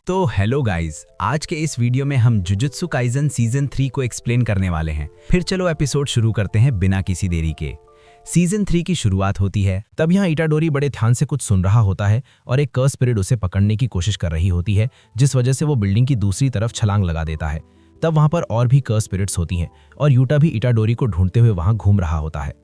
तो hello guys, आज के इस वीडियो में हम जुजुत्सु काइजन सीजन 3 को एक्सप्लेन करने वाले हैं। फिर चलो एपिसोड शुरू करते हैं बिना किसी देरी के। सीजन 3 की शुरुआत होती है, तब यहाँ इटाडोरी बड़े ध्यान से कुछ सुन रहा होता है और एक कर्स स्पिरिट उसे पकड़ने की कोशिश कर रही होती है, जिस वजह से वो बिल्डिंग की दूसरी तरफ छलांग लगा देता है। तब वहाँ पर और भी कर्स स्पिरिट्स होती हैं और यूटा भी इटाडोरी को ढूंढते हुए वहाँ घूम रहा होता है।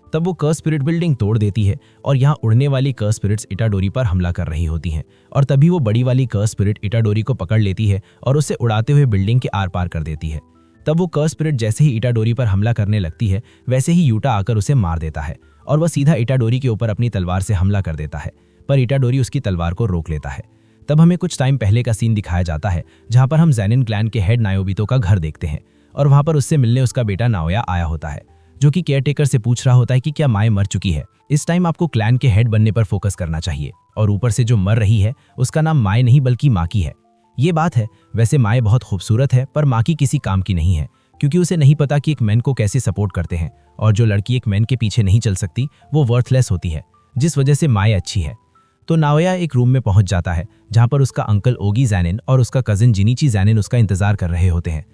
तब वो कर्स स्पिरिट बिल्डिंग तोड़ देती है और यहाँ उड़ने वाली कर्स स्पिरिट्स इटाडोरी पर हमला कर रही होती हैं और तभी वो बड़ी वाली कर्स स्पिरिट इटाडोरी को पकड़ लेती है और उसे उड़ाते हुए बिल्डिंग के आर पार कर देती है। तब वो कर्स स्पिरिट जैसे ही इटाडोरी पर हमला करने लगती है, वैसे ही यूटा आकर उसे मार देता है और वह सीधा इटाडोरी के ऊपर अपनी तलवार से हमला कर देता है, पर इटाडोरी उसकी तलवार को रोक लेता है। तब हमें कुछ टाइम पहले का सीन दिखाया जाता है, जहाँ पर हम ज़ेनिन क्लैन के हेड नायोबितो का घर देखते हैं और वहाँ पर उससे मिलने उसका बेटा नाओया आया होता है, जो कि केयरटेकर से पूछ रहा होता है कि क्या माए मर चुकी है। इस टाइम आपको क्लैन के हेड बनने पर फोकस करना चाहिए और ऊपर से जो मर रही है उसका नाम माए नहीं बल्कि माकी है। ये बात है, वैसे माए बहुत खूबसूरत है पर माकी किसी काम की नहीं है, क्योंकि उसे नहीं पता कि एक मैन को कैसे सपोर्ट करते हैं और जो लड़की एक मैन के पीछे नहीं चल सकती वो वर्थलेस होती है, जिस वजह से माए अच्छी है। तो नाओया एक रूम में पहुंच जाता है जहां पर उसका अंकल ओगी ज़ेनिन और उसका कजिन जिनिची ज़ेनिन उसका इंतजार कर रहे होते हैं।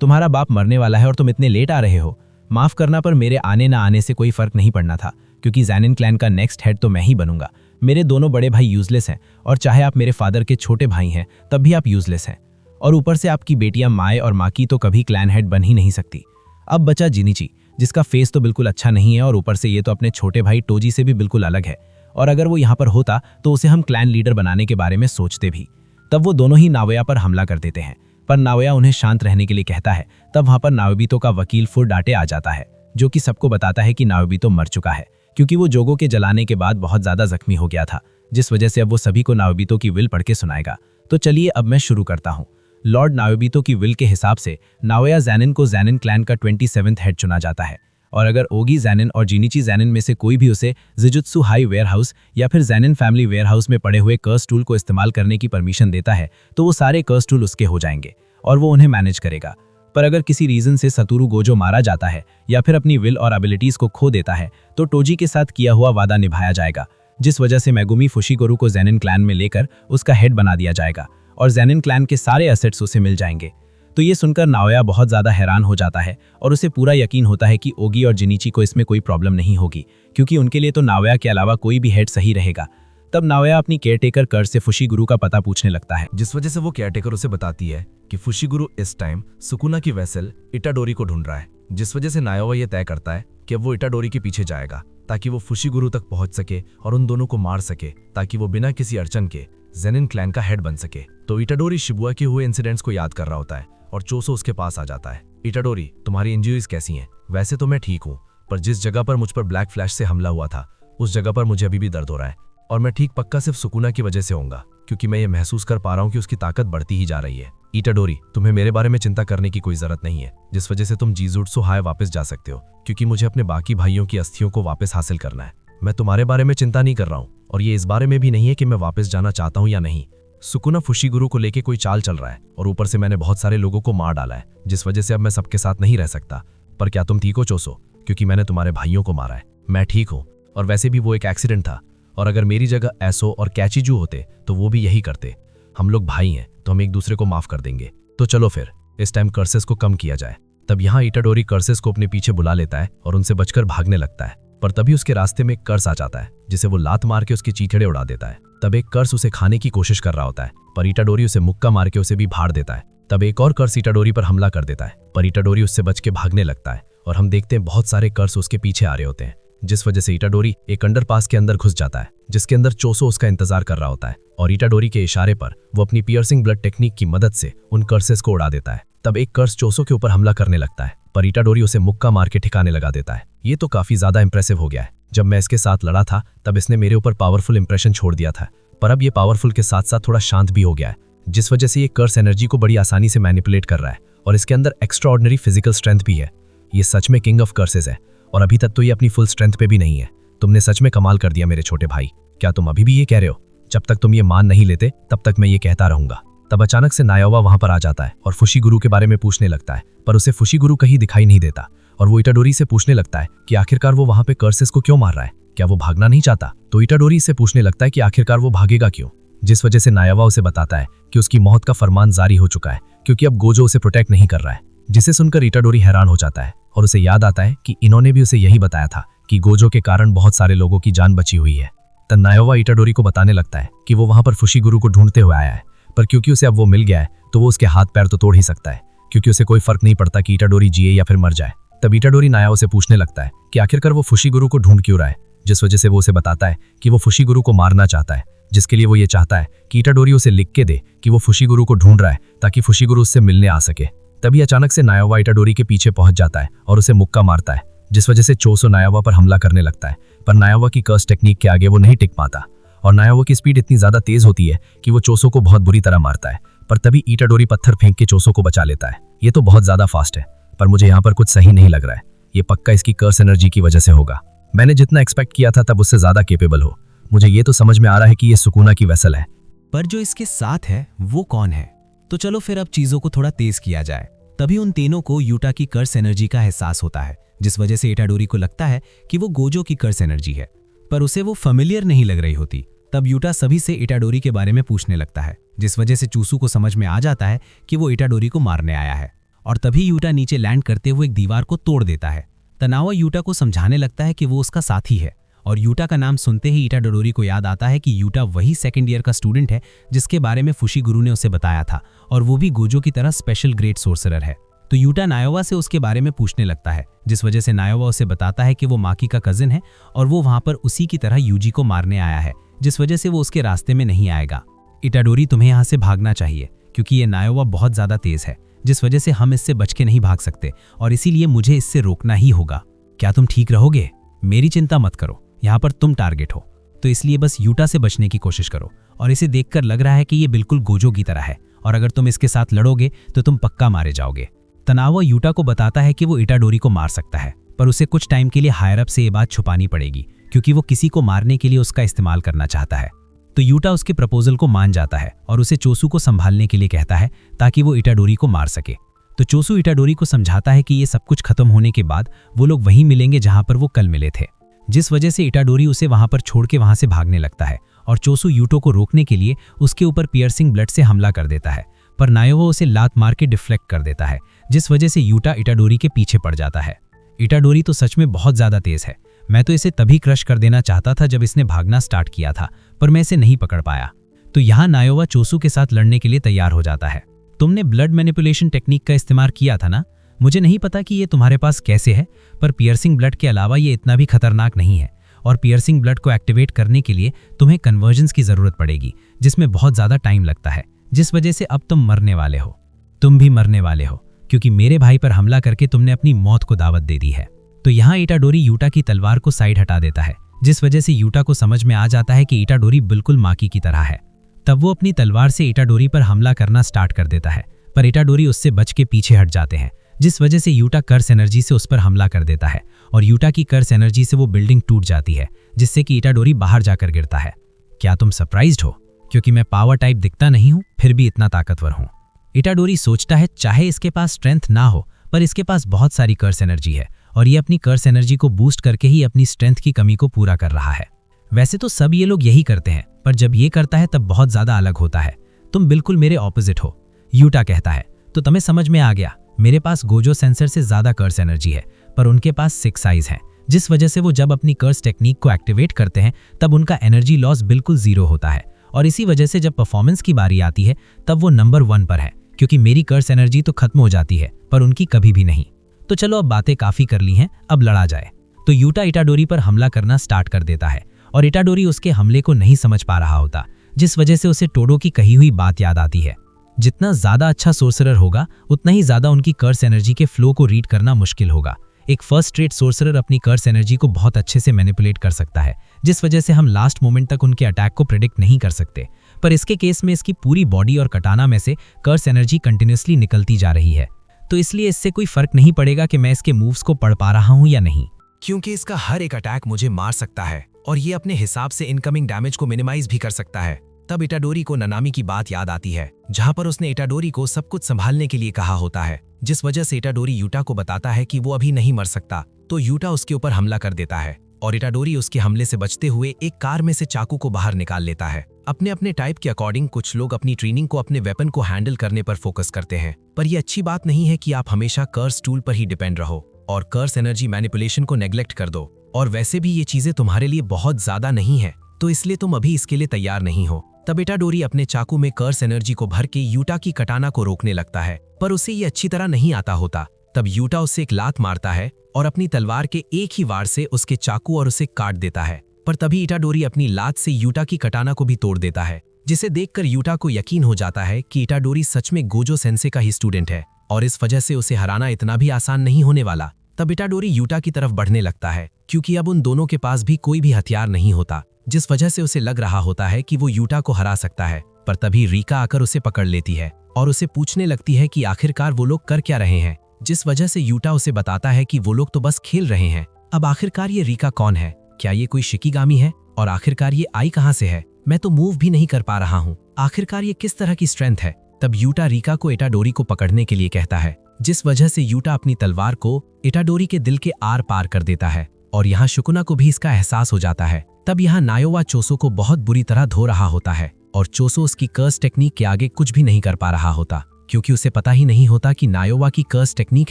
तुम्हारा बाप मरने वाला है और तुम इतने लेट आ रहे हो। माफ करना, पर मेरे आने ना आने से कोई फर्क नहीं पड़ना था, क्योंकि ज़ेनिन क्लैन का नेक्स्ट हेड तो मैं ही बनूंगा। मेरे दोनों बड़े भाई यूजलेस हैं और चाहे आप मेरे फादर के छोटे भाई हैं तब भी आप यूजलेस हैं, और ऊपर से आपकी बेटियां माए और माकी तो कभी क्लैन हेड बन ही नहीं सकती। अब बचा जिनिची, जिसका फेस तो बिल्कुल अच्छा नहीं है और ऊपर से ये तो अपने छोटे भाई टोजी से भी बिल्कुल अलग है, और अगर वो यहाँ पर होता तो उसे हम क्लैन लीडर बनाने के बारे में सोचते भी। तब वो दोनों ही नाओया पर हमला कर देते हैं, पर नाओया उन्हें शांत रहने के लिए कहता है। तब वहाँ पर नायोबितो का वकील फुरडाटे आ जाता है, जो कि सबको बताता है कि नायोबितो मर चुका है, क्योंकि वो जोगो के जलाने के बाद बहुत ज्यादा जख्मी हो गया था, जिस वजह से अब वो सभी को नायोबितो की विल पढ़ के सुनाएगा। तो चलिए अब मैं शुरू करता हूँ। लॉर्ड नायोबितो की विल के हिसाब से नाओया ज़ेनिन को ज़ेनिन क्लैन का 27th हेड चुना जाता है, और अगर ओगी ज़ेनिन और जिनिची ज़ेनिन में से कोई भी उसे जुजुत्सु हाई वेयरहाउस या फिर ज़ेनिन फैमिली वेयरहाउस में पड़े हुए कर्स टूल को इस्तेमाल करने की परमिशन देता है, तो वो सारे कर्स टूल उसके हो जाएंगे और वो उन्हें मैनेज करेगा। पर अगर किसी रीजन से सतोरु गोजो मारा जाता है या फिर अपनी विल और एबिलिटीज को खो देता है, तो टोजी के साथ किया हुआ वादा निभाया जाएगा, जिस वजह से मेगुमी फुशिगोरु को ज़ेनिन क्लैन में लेकर उसका हेड बना दिया जाएगा और ज़ेनिन क्लैन के सारे एसेट्स उसे मिल जाएंगे। तो ये सुनकर नाओया बहुत ज़्यादा हैरान हो जाता है और उसे पूरा यकीन होता है कि ओगी और जिनिची को इसमें कोई प्रॉब्लम नहीं होगी, क्योंकि उनके लिए तो नाओया के अलावा कोई भी हेड सही रहेगा। तब नाओया अपनी केयरटेकर कर्स से फुशिगुरु का पता पूछने लगता है, जिस वजह से वो केयरटेकर उसे बताती है कि फुशिगुरु इस टाइम सुकुना की वेसल इटाडोरी को ढूंढ रहा है, जिस वजह से नाओया ये तय करता है कि अब वो इटाडोरी के पीछे जाएगा ताकि वो फुशिगुरु तक पहुंच सके और उन दोनों को मार सके, ताकि वो बिना किसी अड़चन के ज़ेनिन क्लैन का हेड बन सके। तो इटाडोरी शिबुया के हुए इंसिडेंट्स को याद कर रहा होता है और चोसो उसके पास आ जाता है। इटाडोरी, तुम्हारी इंजरीज कैसी हैं? वैसे तो मैं ठीक हूँ, पर जिस जगह पर मुझ पर ब्लैक फ्लैश से हमला हुआ था उस जगह पर मुझे अभी भी दर्द हो रहा है, और मैं ठीक पक्का सिर्फ सुकुना की वजह से होऊंगा, क्योंकि मैं ये महसूस कर पा रहा हूँ कि उसकी ताकत बढ़ती ही जा रही है। इटाडोरी, तुम्हें मेरे बारे में चिंता करने की कोई जरूरत नहीं है, जिस वजह से तुम जिजुत्सु हाई वापस जा सकते हो, क्योंकि मुझे अपने बाकी भाइयों की अस्थियों को वापस हासिल करना है। मैं तुम्हारे बारे में चिंता नहीं कर रहा हूँ, और ये इस बारे में भी नहीं है कि मैं वापस जाना चाहता हूँ या नहीं। सुकुना फुशिगुरु को लेके कोई चाल चल रहा है और ऊपर से मैंने बहुत सारे लोगों को मार डाला है, जिस वजह से अब मैं सबके साथ नहीं रह सकता। पर क्या तुम ठीक हो चोसो? क्योंकि मैंने तुम्हारे भाइयों को मारा है। मैं ठीक हूँ, और वैसे भी वो एक एक्सीडेंट था, और अगर मेरी जगह एसो और कैचिजू होते तो वो भी यही करते। हम लोग भाई हैं तो हम एक दूसरे को माफ कर देंगे। तो चलो फिर इस टाइम कर्सेस को कम किया जाए। तब यहाँ इटाडोरी कर्सेस को अपने पीछे बुला लेता है और उनसे बचकर भागने लगता है, पर तभी उसके रास्ते में एक कर्स आ जाता है, जिसे वो लात मार के उसकी चीथड़े उड़ा देता है। तब एक कर्स उसे खाने की कोशिश कर रहा होता है, पर इटाडोरी उसे मुक्का मार के उसे भी फाड़ देता है। तब एक और कर्स इटाडोरी पर हमला कर देता है, पर इटाडोरी उससे बच के भागने लगता है और हम देखते हैं बहुत सारे कर्स उसके पीछे आ रहे होते हैं, जिस वजह से इटाडोरी एक अंडरपास के अंदर घुस जाता है, जिसके अंदर चोसो उसका इंतजार कर रहा होता है, और इटाडोरी के इशारे पर वो अपनी पियर्सिंग ब्लड टेक्निक की मदद से उन कर्सेस को उड़ा देता है। तब एक कर्स चोसो के ऊपर हमला करने लगता है, पर इटाडोरी उसे मुक्का मार के ठिकाने लगा देता है। ये तो काफी ज्यादा इंप्रेसिव हो गया है। जब मैं इसके साथ लड़ा था तब इसने मेरे ऊपर पावरफुल इंप्रेशन छोड़ दिया था, पर अब ये पावरफुल के साथ साथ थोड़ा शांत भी हो गया है, जिस वजह से ये कर्स एनर्जी को बड़ी आसानी से मैनिपुलेट कर रहा है, और इसके अंदर एक्स्ट्राऑर्डिनरी फिजिकल स्ट्रेंथ भी है। ये सच में किंग ऑफ कर्सेस है, और अभी तक तो ये अपनी फुल स्ट्रेंथ पे भी नहीं है। तुमने सच में कमाल कर दिया मेरे छोटे भाई। क्या तुम अभी भी ये कह रहे हो? जब तक तुम ये मान नहीं लेते तब तक मैं ये कहता रहूंगा। तब अचानक से नाओया वहां पर आ जाता है और फुशिगुरु के बारे में पूछने लगता है, पर उसे फुशिगुरु कहीं दिखाई नहीं देता, और वो इटाडोरी से पूछने लगता है कि आखिरकार वो वहां पे कर्सेस को क्यों मार रहा है, क्या वो भागना नहीं चाहता? तो इटाडोरी से पूछने लगता है कि आखिरकार वो भागेगा क्यों, जिस वजह से नायावा उसे बताता है कि उसकी मौत का फरमान जारी हो चुका है क्योंकि अब गोजो उसे प्रोटेक्ट नहीं कर रहा है, जिसे सुनकर इटाडोरी हैरान हो जाता है और उसे याद आता है कि इन्होंने भी उसे यही बताया था कि गोजो के कारण बहुत सारे लोगों की जान बची हुई है। तब नायावा इटाडोरी को बताने लगता है कि वो वहां पर फुशीगुरु को ढूंढते हुए आया है, पर क्योंकि उसे अब वो मिल गया है तो वो उसके हाथ पैर तो तोड़ ही सकता है, क्योंकि उसे कोई फर्क नहीं पड़ता कि इटाडोरी जिए या फिर मर जाए। तब इटाडोरी नायावा से पूछने लगता है कि आखिरकार वो फुशीगुरु को ढूंढ क्यों रहा है, जिस वजह से वो उसे बताता है कि वो फुशीगुरु को मारना चाहता है, जिसके लिए वो ये चाहता है कि इटाडोरी उसे लिख के दे कि वो फुशीगुरु को ढूंढ रहा है ताकि फुशीगुरु उससे मिलने आ सके। तभी अचानक से नायावा इटाडोरी के पीछे पहुंच जाता है और उसे मुक्का मारता है, जिस वजह से चोसो नायावा पर हमला करने लगता है, पर नायावा की कर्स टेक्निक के आगे वो नहीं टिक पाता और नायावा की स्पीड इतनी ज्यादा तेज होती है कि वो चोसो को बहुत बुरी तरह मारता है। पर तभी इटाडोरी पत्थर फेंक के चोसो को बचा लेता है। ये तो बहुत ज्यादा फास्ट है, पर मुझे यहाँ पर कुछ सही नहीं लग रहा है। ये पक्का इसकी कर्स एनर्जी की वजह से होगा। मैंने जितना एक्सपेक्ट किया था तब उससे ज्यादा केपेबल हो। मुझे ये तो समझ में आ रहा है कि ये सुकुना की वेसल है, पर जो इसके साथ है वो कौन है? तो चलो फिर अब चीजों को थोड़ा तेज किया जाए। तभी उन तीनों को यूटा की कर्स एनर्जी का एहसास होता है, जिस वजह से इटाडोरी को लगता है कि वो गोजो की कर्स एनर्जी है, पर उसे वो फेमिलियर नहीं लग रही होती। तब यूटा सभी से इटाडोरी के बारे में पूछने लगता है, जिस वजह से चूसू को समझ में आ जाता है कि वो इटाडोरी को मारने आया है। और तभी यूटा नीचे लैंड करते हुए एक दीवार को तोड़ देता है। तनावा यूटा को समझाने लगता है कि वो उसका साथी है, और यूटा का नाम सुनते ही इटाडोरी को याद आता है कि यूटा वही सेकंड ईयर का स्टूडेंट है जिसके बारे में फुशीगुरु ने उसे बताया था, और वो भी गोजो की तरह स्पेशल ग्रेट सोर्सरर है। तो यूटा नायोवा से उसके बारे में पूछने लगता है, जिस वजह से नायोवा उसे बताता है कि वो माकी का कजिन है और वो वहां पर उसी की तरह यूजी को मारने आया है, जिस वजह से वो उसके रास्ते में नहीं आएगा। इटाडोरी, तुम्हें यहाँ से भागना चाहिए क्योंकि ये नायोवा बहुत ज्यादा तेज है, जिस वजह से हम इससे बच के नहीं भाग सकते, और इसीलिए मुझे इससे रोकना ही होगा। क्या तुम ठीक रहोगे? मेरी चिंता मत करो, यहाँ पर तुम टारगेट हो, तो इसलिए बस यूटा से बचने की कोशिश करो। और इसे देखकर लग रहा है कि ये बिल्कुल गोजो की तरह है, और अगर तुम इसके साथ लड़ोगे तो तुम पक्का मारे जाओगे। तनावा यूटा को बताता है कि वो इटाडोरी को मार सकता है, पर उसे कुछ टाइम के लिए हायर अप से ये बात छुपानी पड़ेगी, क्योंकि वो किसी को मारने के लिए उसका इस्तेमाल करना चाहता है। तो यूटा उसके प्रपोजल को मान जाता है और उसे चोसू को संभालने के लिए कहता है ताकि वो इटाडोरी को मार सके। तो चोसू इटाडोरी को समझाता है कि ये सब कुछ खत्म होने के बाद वो लोग वहीं मिलेंगे जहां पर वो कल मिले थे, जिस वजह से इटाडोरी उसे वहां पर छोड़ के वहां से भागने लगता है, और चोसू यूटो को रोकने के लिए उसके ऊपर पियर्सिंग ब्लड से हमला कर देता है, पर नायोवा उसे लात मार के डिफ्लेक्ट कर देता है, जिस वजह से यूटा इटाडोरी के पीछे पड़ जाता है। इटाडोरी तो सच में बहुत ज्यादा तेज है। मैं तो इसे तभी क्रश कर देना चाहता था जब इसने भागना स्टार्ट किया था, पर मैं इसे नहीं पकड़ पाया। तो यहाँ नायोवा चोसू के साथ लड़ने के लिए तैयार हो जाता है। तुमने ब्लड मैनिपुलेशन टेक्निक का इस्तेमाल किया था ना? मुझे नहीं पता कि ये तुम्हारे पास कैसे है, पर पियर्सिंग ब्लड के अलावा ये इतना भी खतरनाक नहीं है, और पियर्सिंग ब्लड को एक्टिवेट करने के लिए तुम्हें कन्वर्जेंस की जरूरत पड़ेगी, जिसमें बहुत ज्यादा टाइम लगता है, जिस वजह से अब तुम मरने वाले हो। तुम भी मरने वाले हो, क्योंकि मेरे भाई पर हमला करके तुमने अपनी मौत को दावत दे दी है। तो यहाँ इटाडोरी यूटा की तलवार को साइड हटा देता है, जिस वजह से यूटा को समझ में आ जाता है कि इटाडोरी बिल्कुल माकी की तरह है। तब वो अपनी तलवार से इटाडोरी पर हमला करना स्टार्ट कर देता है, पर इटाडोरी उससे बच के पीछे हट जाते हैं, जिस वजह से यूटा कर्स एनर्जी से उस पर हमला कर देता है, और यूटा की कर्स एनर्जी से वो बिल्डिंग टूट जाती है, जिससे कि इटाडोरी बाहर जाकर गिरता है। क्या तुम सरप्राइज्ड हो? क्योंकि मैं पावर टाइप दिखता नहीं हूँ, फिर भी इतना ताकतवर हूँ। इटाडोरी सोचता है चाहे इसके पास स्ट्रेंथ ना हो, पर इसके पास बहुत सारी कर्स एनर्जी है, और ये अपनी कर्स एनर्जी को बूस्ट करके ही अपनी स्ट्रेंथ की कमी को पूरा कर रहा है। वैसे तो सब ये लोग यही करते हैं, पर जब ये करता है तब बहुत ज्यादा अलग होता है। तुम बिल्कुल मेरे ऑपोजिट हो, यूटा कहता है। तो तुम्हें समझ में आ गया, मेरे पास गोजो सेंसर से ज्यादा कर्स एनर्जी है, पर उनके पास 6 आइज हैं, जिस वजह से वो जब अपनी कर्स टेक्निक को एक्टिवेट करते हैं तब उनका एनर्जी लॉस बिल्कुल 0 होता है, और इसी वजह से जब परफॉर्मेंस की बारी आती है तब वो नंबर 1 पर है, क्योंकि मेरी कर्स एनर्जी तो खत्म हो जाती है पर उनकी कभी भी नहीं। तो चलो अब बातें काफी कर ली हैं, अब लड़ा जाए। तो यूटा इटाडोरी पर हमला करना स्टार्ट कर देता है, और इटाडोरी उसके हमले को नहीं समझ पा रहा होता, जिस वजह से उसे टोडो की कही हुई बात याद आती है। जितना ज्यादा अच्छा सोर्सरर होगा उतना ही ज्यादा उनकी कर्स एनर्जी के फ्लो को रीड करना मुश्किल होगा। एक फर्स्ट रेट सोर्सरर अपनी कर्स एनर्जी को बहुत अच्छे से मैनिपुलेट कर सकता है, जिस वजह से हम लास्ट मोमेंट तक उनके अटैक को प्रेडिक्ट नहीं कर सकते, पर इसके केस में इसकी पूरी बॉडी और कटाना में से कर्स एनर्जी कंटिन्यूसली निकलती जा रही है, तो इसलिए इससे कोई फर्क नहीं पड़ेगा कि मैं इसके मूव्स को पढ़ पा रहा हूं या नहीं, क्योंकि इसका हर एक अटैक मुझे मार सकता है और ये अपने हिसाब से इनकमिंग डैमेज को मिनिमाइज भी कर सकता है। तब इटाडोरी को ननामी की बात याद आती है, जहां पर उसने इटाडोरी को सब कुछ संभालने के लिए कहा होता है, जिस वजह से इटाडोरी यूटा को बताता है कि वो अभी नहीं मर सकता। तो यूटा उसके ऊपर हमला कर देता है और इटाडोरी उसके हमले से बचते हुए एक कार में से चाकू को बाहर निकाल लेता है अपने अपने टाइप के अकॉर्डिंग कुछ लोग अपनी ट्रेनिंग को अपने वेपन को हैंडल करने पर फोकस करते हैं, पर यह अच्छी बात नहीं है कि आप हमेशा कर्स टूल पर ही डिपेंड रहो और कर्स एनर्जी मैनिपुलेशन को नेग्लेक्ट कर दो। और वैसे भी ये चीजें तुम्हारे लिए बहुत ज्यादा नहीं है, तो इसलिए तुम अभी इसके लिए तैयार नहीं हो। तब इटाडोरी अपने चाकू में कर्स एनर्जी को भर के यूटा की कटाना को रोकने लगता है, पर उसे ये अच्छी तरह नहीं आता होता। तब यूटा उससे एक लात मारता है और अपनी तलवार के एक ही वार से उसके चाकू और उसे काट देता है। पर तभी इटाडोरी अपनी लात से यूटा की कटाना को भी तोड़ देता है, जिसे देखकर यूटा को यकीन हो जाता है कि इटाडोरी सच में गोजो सेंसे का ही स्टूडेंट है और इस वजह से उसे हराना इतना भी आसान नहीं होने वाला। तब इटाडोरी यूटा की तरफ बढ़ने लगता है, क्योंकि अब उन दोनों के पास भी कोई भी हथियार नहीं होता, जिस वजह से उसे लग रहा होता है कि वो यूटा को हरा सकता है। पर तभी रीका आकर उसे पकड़ लेती है और उसे पूछने लगती है कि आखिरकार वो लोग कर क्या रहे हैं, जिस वजह से यूटा उसे बताता है कि वो लोग तो बस खेल रहे हैं। अब आखिरकार ये रीका कौन है? क्या ये कोई शिकिगामी है? और आखिरकार ये आई कहां से है? मैं तो मूव भी नहीं कर पा रहा हूँ। आखिरकार ये किस तरह की स्ट्रेंथ है? तब यूटा रीका को इटाडोरी को पकड़ने के लिए कहता है, जिस वजह से यूटा अपनी तलवार को इटाडोरी के दिल के आर पार कर देता है और यहाँ शुकुना को भी इसका एहसास हो जाता है। तब यहाँ नायोवा चोसो को बहुत बुरी तरह धो रहा होता है और चोसो उसकी कर्स टेक्निक के आगे कुछ भी नहीं कर पा रहा होता, क्योंकि उसे पता ही नहीं होता कि नायोवा की कर्स टेक्निक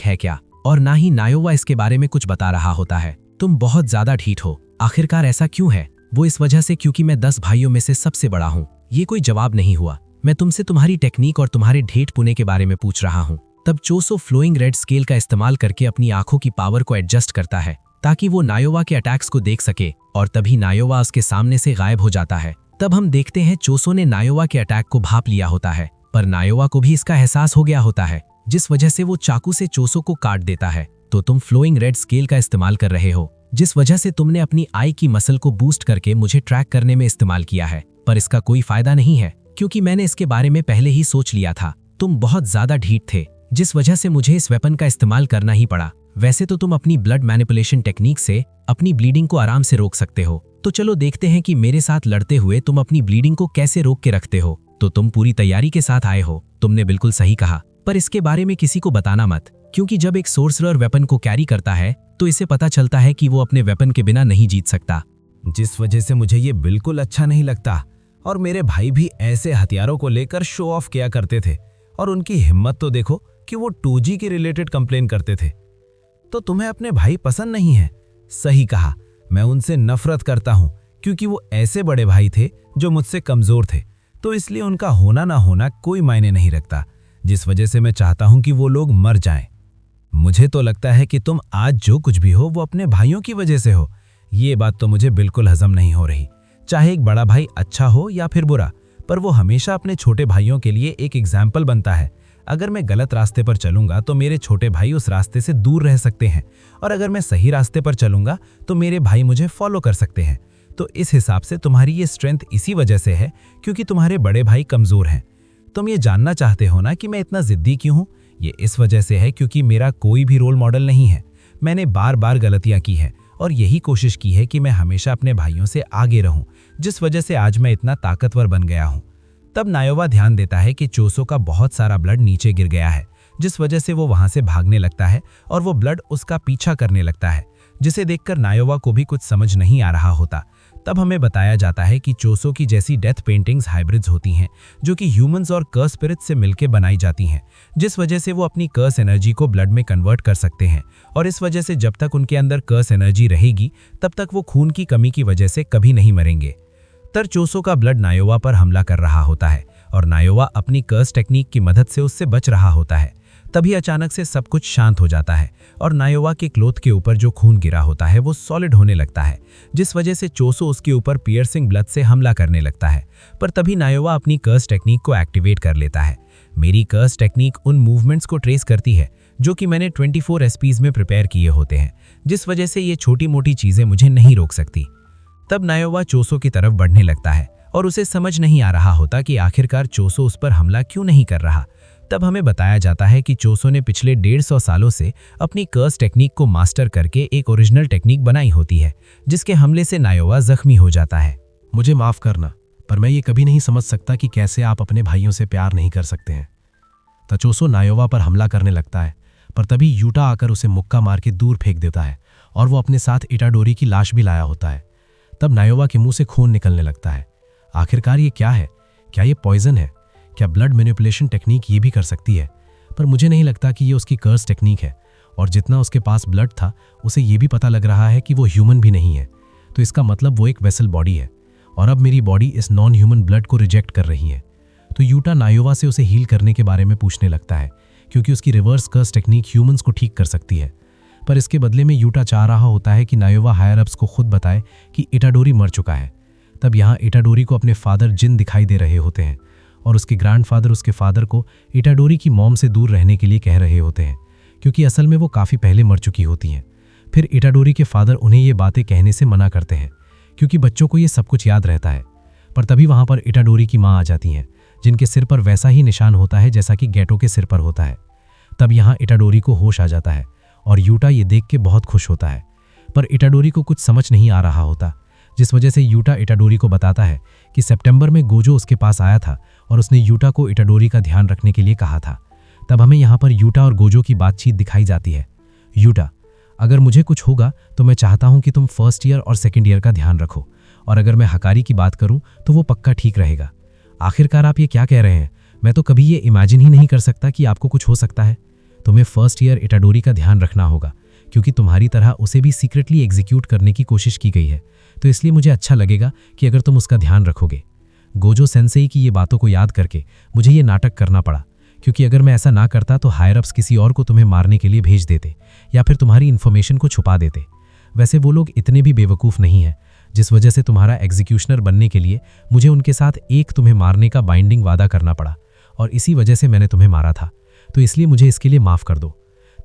है क्या, और ना ही नायोवा इसके बारे में कुछ बता रहा होता है। तुम बहुत ज्यादा ढीठ हो। आखिरकार ऐसा क्यों है? वो इस वजह से क्योंकि मैं 10 भाइयों में से सबसे बड़ा हूँ। ये कोई जवाब नहीं हुआ। मैं तुमसे तुम्हारी टेक्निक और तुम्हारे ढेठ पुने के बारे में पूछ रहा हूँ। तब चोसो फ्लोइंग रेड स्केल का इस्तेमाल करके अपनी आंखों की पावर को एडजस्ट करता है ताकि वो नायोवा के अटैक्स को देख सके, और तभी नायोवा उसके सामने से गायब हो जाता है। तब हम देखते हैं चोसो ने नायोवा के अटैक को भांप लिया होता है, पर नायोवा को भी इसका एहसास हो गया होता है, जिस वजह से वो चाकू से चोसो को काट देता है। तो तुम फ्लोइंग रेड स्केल का इस्तेमाल कर रहे हो, जिस वजह से तुमने अपनी आई की मसल को बूस्ट करके मुझे ट्रैक करने में इस्तेमाल किया है, पर इसका कोई फायदा नहीं है, क्योंकि मैंने इसके बारे में पहले ही सोच लिया था। तुम बहुत ज्यादा ढीठ थे, जिस वजह से मुझे इस वेपन का इस्तेमाल करना ही पड़ा। वैसे तो तुम अपनी ब्लड मैनिपुलेशन टेक्निक से अपनी ब्लीडिंग को आराम से रोक सकते हो, तो चलो देखते हैं कि मेरे साथ लड़ते हुए तुम अपनी ब्लीडिंग को कैसे रोक के रखते हो। तो तुम पूरी तैयारी के साथ आए हो, तुमने बिल्कुल सही कहा, पर इसके बारे में किसी को बताना मत, क्योंकि जब एक सोर्सरर वेपन को कैरी करता है तो इसे पता चलता है कि वो अपने वेपन के बिना नहीं जीत सकता। जिस वजह से मुझे ये बिल्कुल अच्छा नहीं लगता। और मेरे भाई भी ऐसे हथियारों को लेकर शो ऑफ किया करते थे, और उनकी हिम्मत तो देखो कि वो 2G के रिलेटेड कंप्लेन करते थे। तो तुम्हें अपने भाई पसंद नहीं है? सही कहा, मैं उनसे नफरत करता हूं, क्योंकि वो ऐसे बड़े भाई थे जो मुझसे कमजोर थे, तो इसलिए उनका होना ना होना कोई मायने नहीं रखता, जिस वजह से मैं चाहता हूं कि वो लोग मर जाएं। मुझे तो लगता है कि तुम आज जो कुछ भी हो वो अपने भाइयों की वजह से हो। ये बात तो मुझे बिल्कुल हजम नहीं हो रही। चाहे एक बड़ा भाई अच्छा हो या फिर बुरा, पर वो हमेशा अपने छोटे भाइयों के लिए एक एग्जाम्पल बनता है। अगर मैं गलत रास्ते पर चलूंगा तो मेरे छोटे भाई उस रास्ते से दूर रह सकते हैं, और अगर मैं सही रास्ते पर चलूंगा तो मेरे भाई मुझे फॉलो कर सकते हैं। तो इस हिसाब से तुम्हारी ये स्ट्रेंथ इसी वजह से है क्योंकि तुम्हारे बड़े भाई कमजोर हैं। तुम ये जानना चाहते हो ना कि मैं इतना जिद्दी क्यों हूँ? ये इस वजह से है क्योंकि मेरा कोई भी रोल मॉडल नहीं है। मैंने बार बार गलतियां की हैं और यही कोशिश की है कि मैं हमेशा अपने भाइयों से आगे रहूं, जिस वजह से आज मैं इतना ताकतवर बन गया हूं। तब नायोवा ध्यान देता है कि चोसो का बहुत सारा ब्लड नीचे गिर गया है, जिस वजह से वो वहां से भागने लगता है और वो ब्लड उसका पीछा करने लगता है, जिसे देखकर नायोवा को भी कुछ समझ नहीं आ रहा होता। तब हमें बताया जाता है कि चोसो की जैसी डेथ पेंटिंग्स हाइब्रिड्स होती हैं, जो कि ह्यूमंस और कर्स स्पिरिट्स से मिलकर बनाई जाती हैं, जिस वजह से वो अपनी कर्स एनर्जी को ब्लड में कन्वर्ट कर सकते हैं, और इस वजह से जब तक उनके अंदर कर्स एनर्जी रहेगी तब तक वो खून की कमी की वजह से कभी नहीं मरेंगे। तर चोसो का ब्लड नायोवा पर हमला कर रहा होता है और नायोवा अपनी कर्स टेक्निक की मदद से उससे बच रहा होता है। तभी अचानक से सब कुछ शांत हो जाता है और नायोवा के क्लोथ के ऊपर जो खून गिरा होता है वो सॉलिड होने लगता है, जिस वजह से चोसो उसके ऊपर पियर्सिंग ब्लड से हमला करने लगता है। पर तभी नायोवा अपनी कर्स टेक्निक को एक्टिवेट कर लेता है। मेरी कर्स टेक्निक उन मूवमेंट्स को ट्रेस करती है जो कि मैंने 24 एसपीज में प्रिपेयर किए होते हैं, जिस वजह से ये छोटी मोटी चीजें मुझे नहीं रोक सकती। तब नायोवा चोसो की तरफ बढ़ने लगता है और उसे समझ नहीं आ रहा होता कि आखिरकार चोसो उस पर हमला क्यों नहीं कर रहा। तब हमें बताया जाता है कि चोसो ने पिछले 150 सालों से अपनी कर्स टेक्निक को मास्टर करके एक ओरिजिनल टेक्निक बनाई होती है, जिसके हमले से नायोवा जख्मी हो जाता है। मुझे माफ करना, पर मैं ये कभी नहीं समझ सकता कि कैसे आप अपने भाइयों से प्यार नहीं कर सकते हैं। तो चोसो नायोवा पर हमला करने लगता है, पर तभी यूटा आकर उसे मुक्का मार के दूर फेंक देता है और वो अपने साथ इटाडोरी की लाश भी लाया होता है। तब नायोवा के मुंह से खून निकलने लगता है। आखिरकार ये क्या है? क्या ये पॉइजन है? क्या ब्लड मैनिपुलेशन टेक्निक ये भी कर सकती है? पर मुझे नहीं लगता कि ये उसकी कर्स टेक्निक है, और जितना उसके पास ब्लड था उसे ये भी पता लग रहा है कि वो ह्यूमन भी नहीं है। तो इसका मतलब वो एक वेसल बॉडी है, और अब मेरी बॉडी इस नॉन ह्यूमन ब्लड को रिजेक्ट कर रही है। तो यूटा नायोवा से उसे हील करने के बारे में पूछने लगता है, क्योंकि उसकी रिवर्स कर्स टेक्निक ह्यूमंस को ठीक कर सकती है। पर इसके बदले में यूटा चाह रहा होता है कि नायोवा हायर अप्स को खुद बताए कि इटाडोरी मर चुका है। तब यहाँ इटाडोरी को अपने फादर जिन दिखाई दे रहे होते हैं, और उसके ग्रैंडफादर उसके फादर को इटाडोरी की मॉम से दूर रहने के लिए कह रहे होते हैं, क्योंकि असल में वो काफ़ी पहले मर चुकी होती हैं। फिर इटाडोरी के फादर उन्हें ये बातें कहने से मना करते हैं, क्योंकि बच्चों को ये सब कुछ याद रहता है। पर तभी वहाँ पर इटाडोरी की माँ आ जाती हैं, जिनके सिर पर वैसा ही निशान होता है जैसा कि गेटो के सिर पर होता है। तब यहाँ इटाडोरी को होश आ जाता है, और यूटा ये देख के बहुत खुश होता है। पर इटाडोरी को कुछ समझ नहीं आ रहा होता, जिस वजह से यूटा इटाडोरी को बताता है कि सितंबर में गोजो उसके पास आया था और उसने यूटा को इटाडोरी का ध्यान रखने के लिए कहा था। तब हमें यहाँ पर यूटा और गोजो की बातचीत दिखाई जाती है। यूटा, अगर मुझे कुछ होगा तो मैं चाहता हूँ कि तुम फर्स्ट ईयर और सेकेंड ईयर का ध्यान रखो, और अगर मैं हकारी की बात करूँ तो वो पक्का ठीक रहेगा। आखिरकार आप ये क्या कह रहे हैं? मैं तो कभी ये इमेजिन ही नहीं कर सकता कि आपको कुछ हो सकता है। तुम्हें फर्स्ट ईयर इटाडोरी का ध्यान रखना होगा, क्योंकि तुम्हारी तरह उसे भी सीक्रेटली एग्जीक्यूट करने की कोशिश की गई है। तो इसलिए मुझे अच्छा लगेगा कि अगर तुम उसका ध्यान रखोगे। गोजो सेंसेई की ये बातों को याद करके मुझे ये नाटक करना पड़ा, क्योंकि अगर मैं ऐसा ना करता तो हायर अप्स किसी और को तुम्हें मारने के लिए भेज देते, या फिर तुम्हारी इन्फॉर्मेशन को छुपा देते। वैसे वो लोग इतने भी बेवकूफ़ नहीं हैं, जिस वजह से तुम्हारा एग्जीक्यूशनर बनने के लिए मुझे उनके साथ एक तुम्हें मारने का बाइंडिंग वादा करना पड़ा, और इसी वजह से मैंने तुम्हें मारा था। तो इसलिए मुझे इसके लिए माफ़ कर दो।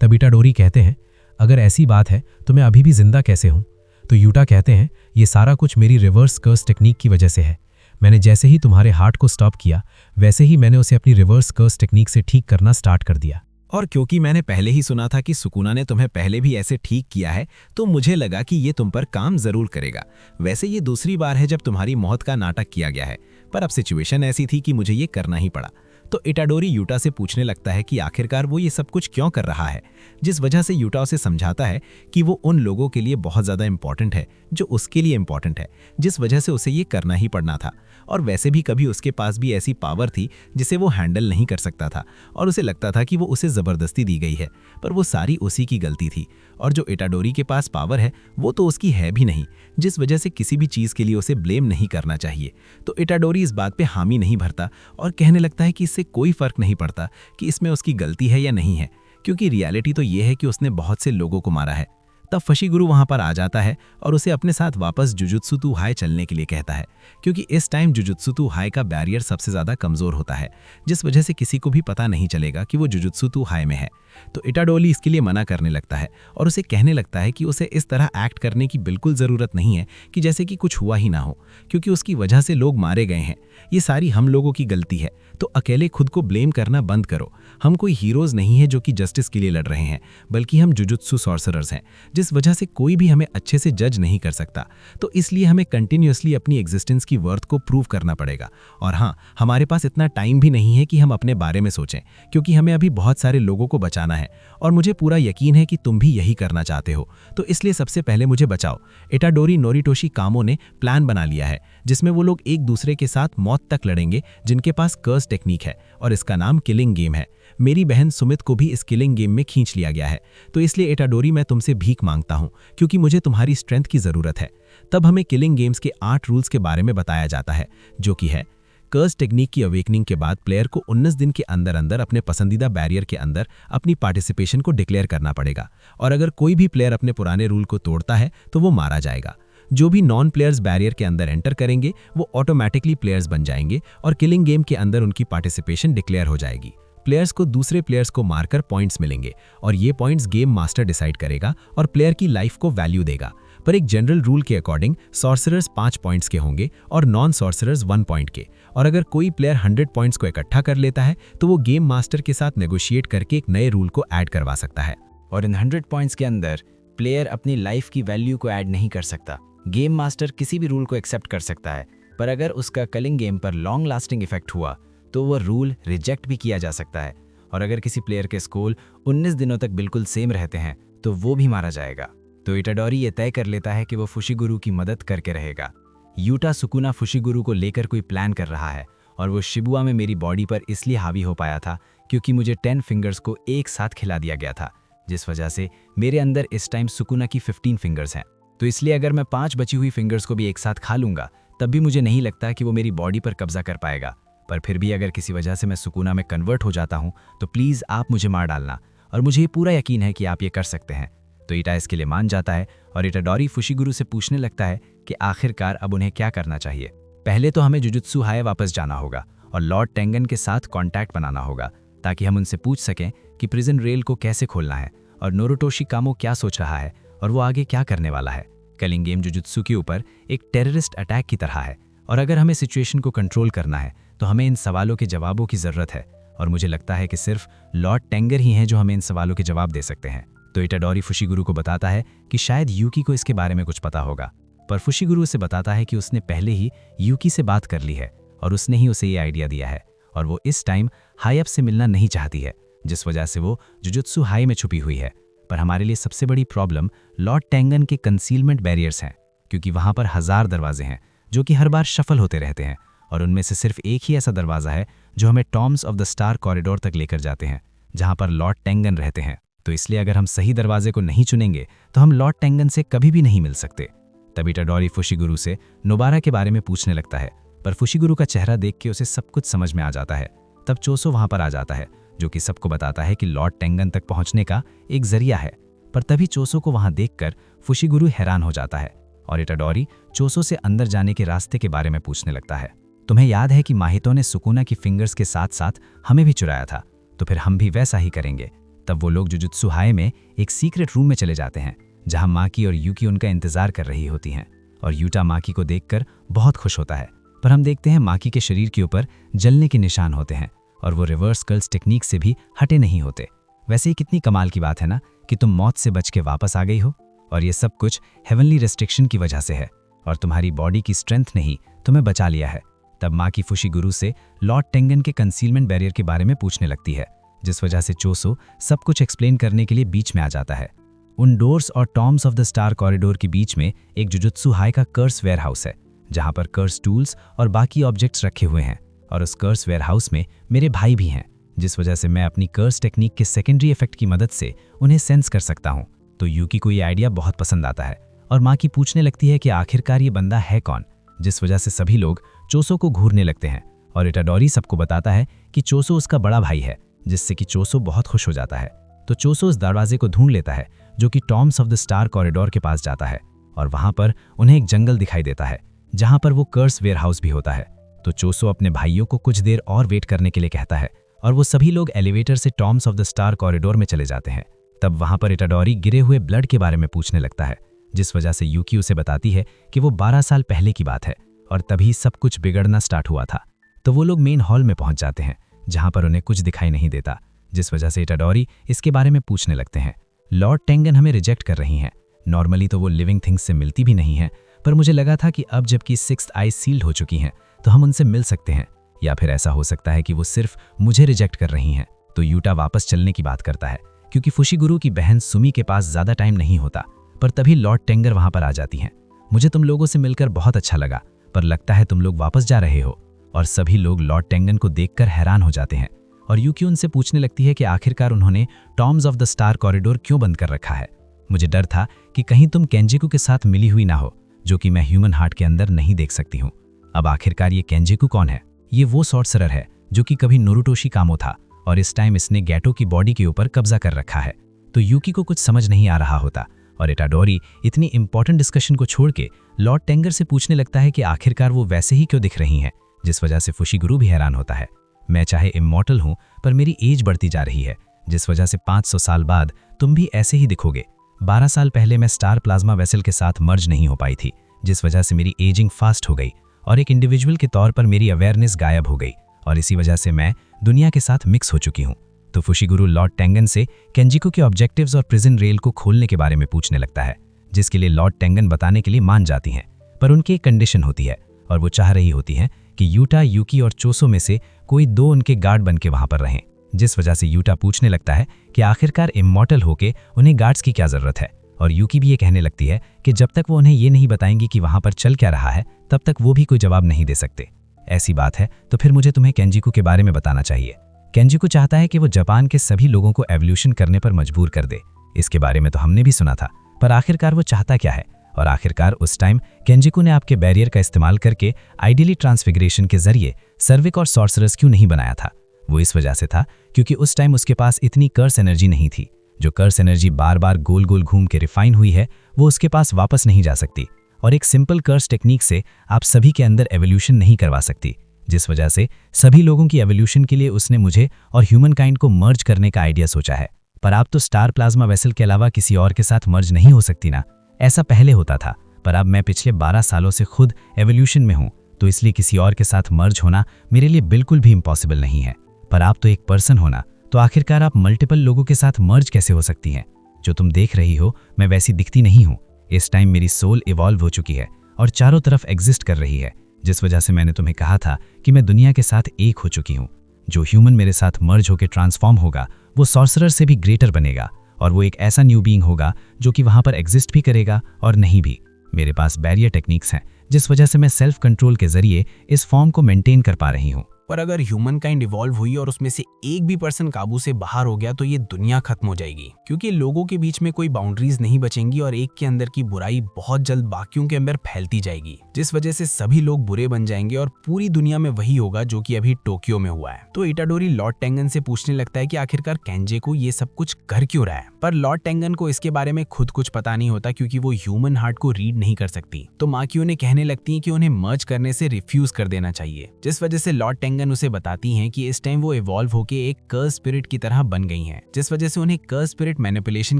तब इटाडोरी कहते हैं, अगर ऐसी बात है तो मैं अभी भी जिंदा कैसे हूँ? तो यूटा कहते हैं, ये सारा कुछ मेरी रिवर्स कर्स टेक्निक की वजह से है। मैंने जैसे ही तुम्हारे हार्ट को स्टॉप किया, वैसे ही मैंने उसे अपनी रिवर्स कर्स टेक्निक से ठीक करना स्टार्ट कर दिया। और क्योंकि मैंने पहले ही सुना था कि सुकुना ने तुम्हें पहले भी ऐसे ठीक किया है, तो मुझे लगा कि ये तुम पर काम जरूर करेगा। वैसे ये दूसरी बार है जब तुम्हारी मौत का नाटक किया गया है, पर अब सिचुएशन ऐसी थी कि मुझे ये करना ही पड़ा। तो इटाडोरी यूटा से पूछने लगता है कि आखिरकार वो ये सब कुछ क्यों कर रहा है, जिस वजह से यूटा उसे समझाता है कि वो उन लोगों के लिए बहुत ज़्यादा इंपॉर्टेंट है जो उसके लिए इंपॉर्टेंट है, जिस वजह से उसे ये करना ही पड़ना था। और वैसे भी कभी उसके पास भी ऐसी पावर थी जिसे वो हैंडल नहीं कर सकता था, और उसे लगता था कि वो उसे ज़बरदस्ती दी गई है, पर वो सारी उसी की गलती थी। और जो इटाडोरी के पास पावर है वो तो उसकी है भी नहीं, जिस वजह से किसी भी चीज़ के लिए उसे ब्लेम नहीं करना चाहिए। तो इटाडोरी इस बात पे हामी नहीं भरता और कहने लगता है कि इससे कोई फर्क नहीं पड़ता कि इसमें उसकी गलती है या नहीं है, क्योंकि रियलिटी तो ये है कि उसने बहुत से लोगों को मारा है। तब फशीगुरु वहां पर आ जाता है और उसे अपने साथ वापस जुजुत्सु टू हाई चलने के लिए कहता है, क्योंकि इस टाइम जुजुत्सु टू हाई का बैरियर सबसे ज़्यादा कमज़ोर होता है, जिस वजह से किसी को भी पता नहीं चलेगा कि वो जुजुत्सु टू हाई में है। तो इटाडोरी इसके लिए मना करने लगता है और उसे कहने लगता है कि उसे इस तरह एक्ट करने की बिल्कुल ज़रूरत नहीं है कि जैसे कि कुछ हुआ ही ना हो, क्योंकि उसकी वजह से लोग मारे गए हैं। ये सारी हम लोगों की गलती है, तो अकेले खुद को ब्लेम करना बंद करो। हम कोई हीरोज़ नहीं है जो कि जस्टिस के लिए लड़ रहे हैं, बल्कि हम जुजुत्सु सॉर्सरर्स हैं, जिस वजह से कोई भी हमें अच्छे से जज नहीं कर सकता। तो इसलिए हमें कंटिन्यूअसली अपनी एग्जिस्टेंस की वर्थ को प्रूव करना पड़ेगा। और हाँ, हमारे पास इतना टाइम भी नहीं है कि हम अपने बारे में सोचें, क्योंकि हमें अभी बहुत सारे लोगों को बचाना है, और मुझे पूरा यकीन है कि तुम भी यही करना चाहते हो। तो इसलिए सबसे पहले मुझे बचाओ। इटाडोरी नोरिटोशी कामो ने प्लान बना लिया है, जिसमें वो लोग एक दूसरे के साथ मौत तक लड़ेंगे, जिनके पास कर्स टेक्निक है, और इसका नाम किलिंग गेम है। मेरी बहन सुमित को भी इस किलिंग गेम में खींच लिया गया है। तो इसलिए इटाडोरी मैं तुमसे भीख मांगता हूं, क्योंकि मुझे तुम्हारी स्ट्रेंथ की ज़रूरत है। तब हमें किलिंग गेम्स के 8 रूल्स के बारे में बताया जाता है, जो कि है कर्स टेक्निक की अवेकनिंग के बाद प्लेयर को 19 दिन के अंदर अंदर अपने पसंदीदा बैरियर के अंदर अपनी पार्टिसिपेशन को डिक्लेयर करना पड़ेगा, और अगर कोई भी प्लेयर अपने पुराने रूल को तोड़ता है तो वो मारा जाएगा। जो भी नॉन प्लेयर्स बैरियर के अंदर एंटर करेंगे वो ऑटोमेटिकली प्लेयर्स बन जाएंगे, और किलिंग गेम के अंदर उनकी पार्टिसिपेशन डिक्लेयर हो जाएगी। प्लेयर्स को दूसरे प्लेयर्स को मारकर पॉइंट्स मिलेंगे, और ये पॉइंट्स गेम मास्टर डिसाइड करेगा और प्लेयर की लाइफ को वैल्यू देगा। पर एक जनरल रूल के अकॉर्डिंग सॉर्सरर्स 5 पॉइंट्स के होंगे और नॉन सॉर्सरर्स 1 पॉइंट के, और अगर कोई प्लेयर 100 पॉइंट्स को इकट्ठा कर लेता है तो वो गेम मास्टर के साथ नेगोशिएट करके एक नए रूल को ऐड करवा सकता है। और इन 100 पॉइंट्स के अंदर प्लेयर अपनी लाइफ की वैल्यू को ऐड नहीं कर सकता। गेम मास्टर किसी भी रूल को एक्सेप्ट कर सकता है, पर अगर उसका कलिंग गेम पर लॉन्ग लास्टिंग इफेक्ट हुआ तो वह रूल रिजेक्ट भी किया जा सकता है। और अगर किसी प्लेयर के स्कोर 19 दिनों तक बिल्कुल सेम रहते हैं तो वो भी मारा जाएगा। तो इटाडोरी ये तय कर लेता है कि वो फुशीगुरु की मदद करके रहेगा। यूटा सुकुना फुशिगुरु को लेकर कोई प्लान कर रहा है और वो शिबुआ में मेरी बॉडी पर इसलिए हावी हो पाया था क्योंकि मुझे 10 फिंगर्स को एक साथ खिला दिया गया था, जिस वजह से मेरे अंदर इस टाइम सुकुना की 15 फिंगर्स हैं। तो इसलिए अगर मैं 5 बची हुई फिंगर्स को भी एक साथ खा लूँगा तब भी मुझे नहीं लगता कि वो मेरी बॉडी पर कब्जा कर पाएगा। पर फिर भी अगर किसी वजह से मैं सुकुना में कन्वर्ट हो जाता हूँ तो प्लीज़ आप मुझे मार डालना, और मुझे ये पूरा यकीन है कि आप ये कर सकते हैं। तो इटा इसके लिए मान जाता है और इटाडोरी फुशिगुरु से पूछने लगता है कि आखिरकार अब उन्हें क्या करना चाहिए। पहले तो हमें जुजुत्सु हाय वापस जाना होगा और लॉर्ड टेंगन के साथ कांटेक्ट बनाना होगा ताकि हम उनसे पूछ सकें कि प्रिजन रेल को कैसे खोलना है और नोरुटोशी कामो क्या सोच रहा है और वो आगे क्या करने वाला है। कलिंग गेम जुजुत्सु के ऊपर एक टेररिस्ट अटैक की तरह है और अगर हमें सिचुएशन को कंट्रोल करना है तो हमें इन सवालों के जवाबों की ज़रूरत है, और मुझे लगता है कि सिर्फ लॉर्ड टेंगर ही हैं जो हमें इन सवालों के जवाब दे सकते हैं। तो इटाडोरी फुशिगुरु को बताता है कि शायद यूकी को इसके बारे में कुछ पता होगा, पर फुशिगुरु उसे बताता है कि उसने पहले ही यूकी से बात कर ली है और उसने ही उसे ये आइडिया दिया है और वो इस टाइम हाई अप से मिलना नहीं चाहती है, जिस वजह से वो जुजुत्सु हाई में छुपी हुई है। पर हमारे लिए सबसे बड़ी प्रॉब्लम लॉर्ड टेंगन के कंसीलमेंट बैरियर्स हैं, क्योंकि वहाँ पर 1000 दरवाजे हैं जो कि हर बार शफल होते रहते हैं और उनमें से सिर्फ एक ही ऐसा दरवाज़ा है जो हमें Tom's of the star corridor तक लेकर जाते हैं जहाँ पर लॉर्ड टेंगन रहते हैं। तो इसलिए अगर हम सही दरवाजे को नहीं चुनेंगे तो हम लॉर्ड टेंगन से कभी भी नहीं मिल सकते। तभी इटाडोरी फुशिगुरु से नोबारा के बारे में पूछने लगता है, पर फुशिगुरु का चेहरा देख के उसे सब कुछ समझ में आ जाता है। तब चोसो वहाँ पर आ जाता है जो कि सबको बताता है कि लॉर्ड टेंगन तक पहुँचने का एक जरिया है। पर तभी चोसो को वहाँ देखकर फुशिगुरु हैरान हो जाता है और इटाडोरी चोसो से अंदर जाने के रास्ते के बारे में पूछने लगता है। तुम्हें याद है कि माहितो ने सुकुना की फिंगर्स के साथ साथ हमें भी चुराया था, तो फिर हम भी वैसा ही करेंगे। तब वो लोग जुजुत्सु हाय में एक सीक्रेट रूम में चले जाते हैं जहां माकी और यूकी उनका इंतजार कर रही होती हैं और यूटा माकी को देखकर बहुत खुश होता है। पर हम देखते हैं माकी के शरीर के ऊपर जलने के निशान होते हैं और वो रिवर्स कर्ल्स टेक्निक से भी हटे नहीं होते। वैसे ही कितनी कमाल की बात है ना कि तुम मौत से बच के वापस आ गई हो, और ये सब कुछ हेवनली रेस्ट्रिक्शन की वजह से है और तुम्हारी बॉडी की स्ट्रेंथ ने ही तुम्हें बचा लिया है। तब माकी फुशिगुरु से लॉर्ड टेंगन के कंसीलमेंट बैरियर के बारे में पूछने लगती है, जिस वजह से चोसो सब कुछ एक्सप्लेन करने के लिए बीच में आ जाता है। उन डोर्स और Tom's of the star corridor के बीच में एक जुजुत्सु हाई का कर्स वेयरहाउस है जहां पर कर्स टूल्स और बाकी ऑब्जेक्ट्स रखे हुए हैं, और उस कर्स वेयरहाउस में मेरे भाई भी हैं, जिस वजह से मैं अपनी कर्स टेक्निक के सेकेंडरी इफेक्ट की मदद से उन्हें सेंस कर सकता हूं। तो यूकी को ये आइडिया बहुत पसंद आता है और माकी पूछने लगती है कि आखिरकार ये बंदा है कौन, जिस वजह से सभी लोग चोसो को घूरने लगते हैं और इटाडोरी सबको बताता है कि चोसो उसका बड़ा भाई है, जिससे कि चोसो बहुत खुश हो जाता है। तो चोसो उस दरवाजे को ढूंढ लेता है जो कि Tom's of the star corridor के पास जाता है और वहां पर उन्हें एक जंगल दिखाई देता है जहां पर वो कर्स वेयरहाउस भी होता है। तो चोसो अपने भाइयों को कुछ देर और वेट करने के लिए कहता है और वो सभी लोग एलिवेटर से Tom's of the star corridor में चले जाते हैं। तब वहां पर इटाडोरी गिरे हुए ब्लड के बारे में पूछने लगता है, जिस वजह से यूकी उसे बताती है कि वो 12 साल पहले की बात है और तभी सब कुछ बिगड़ना स्टार्ट हुआ था। तो वो लोग मेन हॉल में पहुंच जाते हैं जहां पर उन्हें कुछ दिखाई नहीं देता, जिस वजह से इटाडोरी इसके बारे में पूछने लगते हैं। लॉर्ड टेंगन हमें रिजेक्ट कर रही हैं। नॉर्मली तो वो लिविंग थिंग्स से मिलती भी नहीं है, पर मुझे लगा था कि अब जबकि 6th आई सील्ड हो चुकी हैं तो हम उनसे मिल सकते हैं, या फिर ऐसा हो सकता है कि वो सिर्फ मुझे रिजेक्ट कर रही हैं। तो यूटा वापस चलने की बात करता है क्योंकि फुशिगुरु की बहन सुमी के पास ज़्यादा टाइम नहीं होता। पर तभी लॉर्ड टेंगर वहां पर आ जाती हैं। मुझे तुम लोगों से मिलकर बहुत अच्छा लगा, पर लगता है तुम लोग वापस जा रहे हो। और सभी लोग लॉर्ड टेंगन को देखकर हैरान हो जाते हैं और यूकी उनसे पूछने लगती है कि आखिरकार उन्होंने Tom's of the star corridor क्यों बंद कर रखा है। मुझे डर था कि कहीं तुम केंजिकू के साथ मिली हुई ना हो, जो कि मैं ह्यूमन हार्ट के अंदर नहीं देख सकती हूँ। अब आखिरकार ये केंजिकू कौन है? ये वो सॉर्सरर है जो कि कभी नोरुटोशी कामो था और इस टाइम इसने गैटो की बॉडी के ऊपर कब्जा कर रखा है। तो यूकी को कुछ समझ नहीं आ रहा होता और इटाडोरी इतनी इंपॉर्टेंट डिस्कशन को छोड़ के लॉर्ड टेंगर से पूछने लगता है कि आखिरकार वो वैसे ही क्यों दिख रही हैं, जिस वजह से फुशिगुरु भी हैरान होता है। मैं चाहे इमॉर्टल हूं, पर मेरी एज बढ़ती जा रही है, जिस वजह से 500 साल बाद तुम भी ऐसे ही दिखोगे। 12 साल पहले मैं स्टार प्लाज्मा वेसल के साथ मर्ज नहीं हो पाई थी, जिस वजह से मेरी एजिंग फास्ट हो गई और एक इंडिविजुअल के तौर पर मेरी अवेयरनेस गायब हो गई और इसी वजह से मैं दुनिया के साथ मिक्स हो चुकी हूँ। तो फुशिगुरु लॉर्ड टेंगन से केंजिकू के ऑब्जेक्टिव्स और प्रिजन रेल को खोलने के बारे में पूछने लगता है, जिसके लिए लॉर्ड टेंगन बताने के लिए मान जाती हैं, पर उनकी एक कंडीशन होती है और वो चाह रही होती हैं कि यूटा, यूकी और चोसो में से कोई 2 उनके गार्ड बन के वहां पर रहें। जिस वजह से यूटा पूछने लगता है कि आखिरकार इमॉर्टल होके उन्हें गार्ड्स की क्या जरूरत है, और यूकी भी ये कहने लगती है कि जब तक वो उन्हें ये नहीं बताएंगी कि वहां पर चल क्या रहा है तब तक वो भी कोई जवाब नहीं दे सकते। ऐसी बात है तो फिर मुझे तुम्हें केंजिकू के बारे में बताना चाहिए। केंजिकू चाहता है कि वो जापान के सभी लोगों को एवोल्यूशन करने पर मजबूर कर दे। इसके बारे में तो हमने भी सुना था, पर आखिरकार वो चाहता क्या है? और आखिरकार उस टाइम केंजिकू ने आपके बैरियर का इस्तेमाल करके आइडियली ट्रांसफिगरेशन के जरिए सर्विक और सॉर्सरर्स क्यों नहीं बनाया था? वो इस वजह से था क्योंकि उस टाइम उसके पास इतनी कर्स एनर्जी नहीं थी। जो कर्स एनर्जी बार बार गोल गोल घूम के रिफाइन हुई है वो उसके पास वापस नहीं जा सकती, और एक सिंपल कर्स टेक्निक से आप सभी के अंदर एवोल्यूशन नहीं करवा सकती, जिस वजह से सभी लोगों की एवोल्यूशन के लिए उसने मुझे और ह्यूमन काइंड को मर्ज करने का आइडिया सोचा है। पर आप तो स्टार प्लाज्मा वेसल के अलावा किसी और के साथ मर्ज नहीं हो सकती ना। ऐसा पहले होता था, पर अब मैं पिछले 12 सालों से खुद एवोल्यूशन में हूँ, तो इसलिए किसी और के साथ मर्ज होना मेरे लिए बिल्कुल भी इम्पॉसिबल नहीं है। पर आप तो एक पर्सन हो ना, तो आखिरकार आप मल्टीपल लोगों के साथ मर्ज कैसे हो सकती हैं? जो तुम देख रही हो मैं वैसी दिखती नहीं हूँ। इस टाइम मेरी सोल इवॉल्व हो चुकी है और चारों तरफ एग्जिस्ट कर रही है, जिस वजह से मैंने तुम्हें कहा था कि मैं दुनिया के साथ एक हो चुकी हूँ। जो ह्यूमन मेरे साथ मर्ज होकर ट्रांसफॉर्म होगा वो सॉर्सरर से भी ग्रेटर बनेगा, और वो एक ऐसा न्यू बीइंग होगा जो कि वहां पर एग्जिस्ट भी करेगा और नहीं भी। मेरे पास बैरियर टेक्निक्स हैं, जिस वजह से मैं सेल्फ कंट्रोल के जरिए इस फॉर्म को मेंटेन कर पा रही हूँ। पर अगर ह्यूमन काइंड इवॉल्व हुई और उसमें से एक भी पर्सन काबू से बाहर हो गया तो ये दुनिया खत्म हो जाएगी, क्योंकि लोगों के बीच में कोई बाउंड्रीज नहीं बचेंगी और एक के अंदर की बुराई बहुत जल्द बाकियों के अंदर फैलती जाएगी, जिस वजह से सभी लोग बुरे बन जाएंगे और पूरी दुनिया में वही होगा जो कि अभी टोक्यो में हुआ है। तो इटाडोरी लॉर्ड टेंगन से पूछने लगता है कि आखिरकार केंजिकू ये सब कुछ कर क्यों रहा है, पर लॉर्ड टेंगन को इसके बारे में खुद कुछ पता नहीं होता क्योंकि वो ह्यूमन हार्ट को रीड नहीं कर सकती। तो माकियो ने कहने लगती है कि उन्हें मर्ज करने से रिफ्यूज कर देना चाहिए, जिस वजह से लॉर्ड टेंगन उसे बताती हैं कि इस टाइम वो इवॉल्व होके एक कर्स स्पिरिट की तरह बन गई हैं, जिस वजह से उन्हें कर्स स्पिरिट मैनिपुलेशन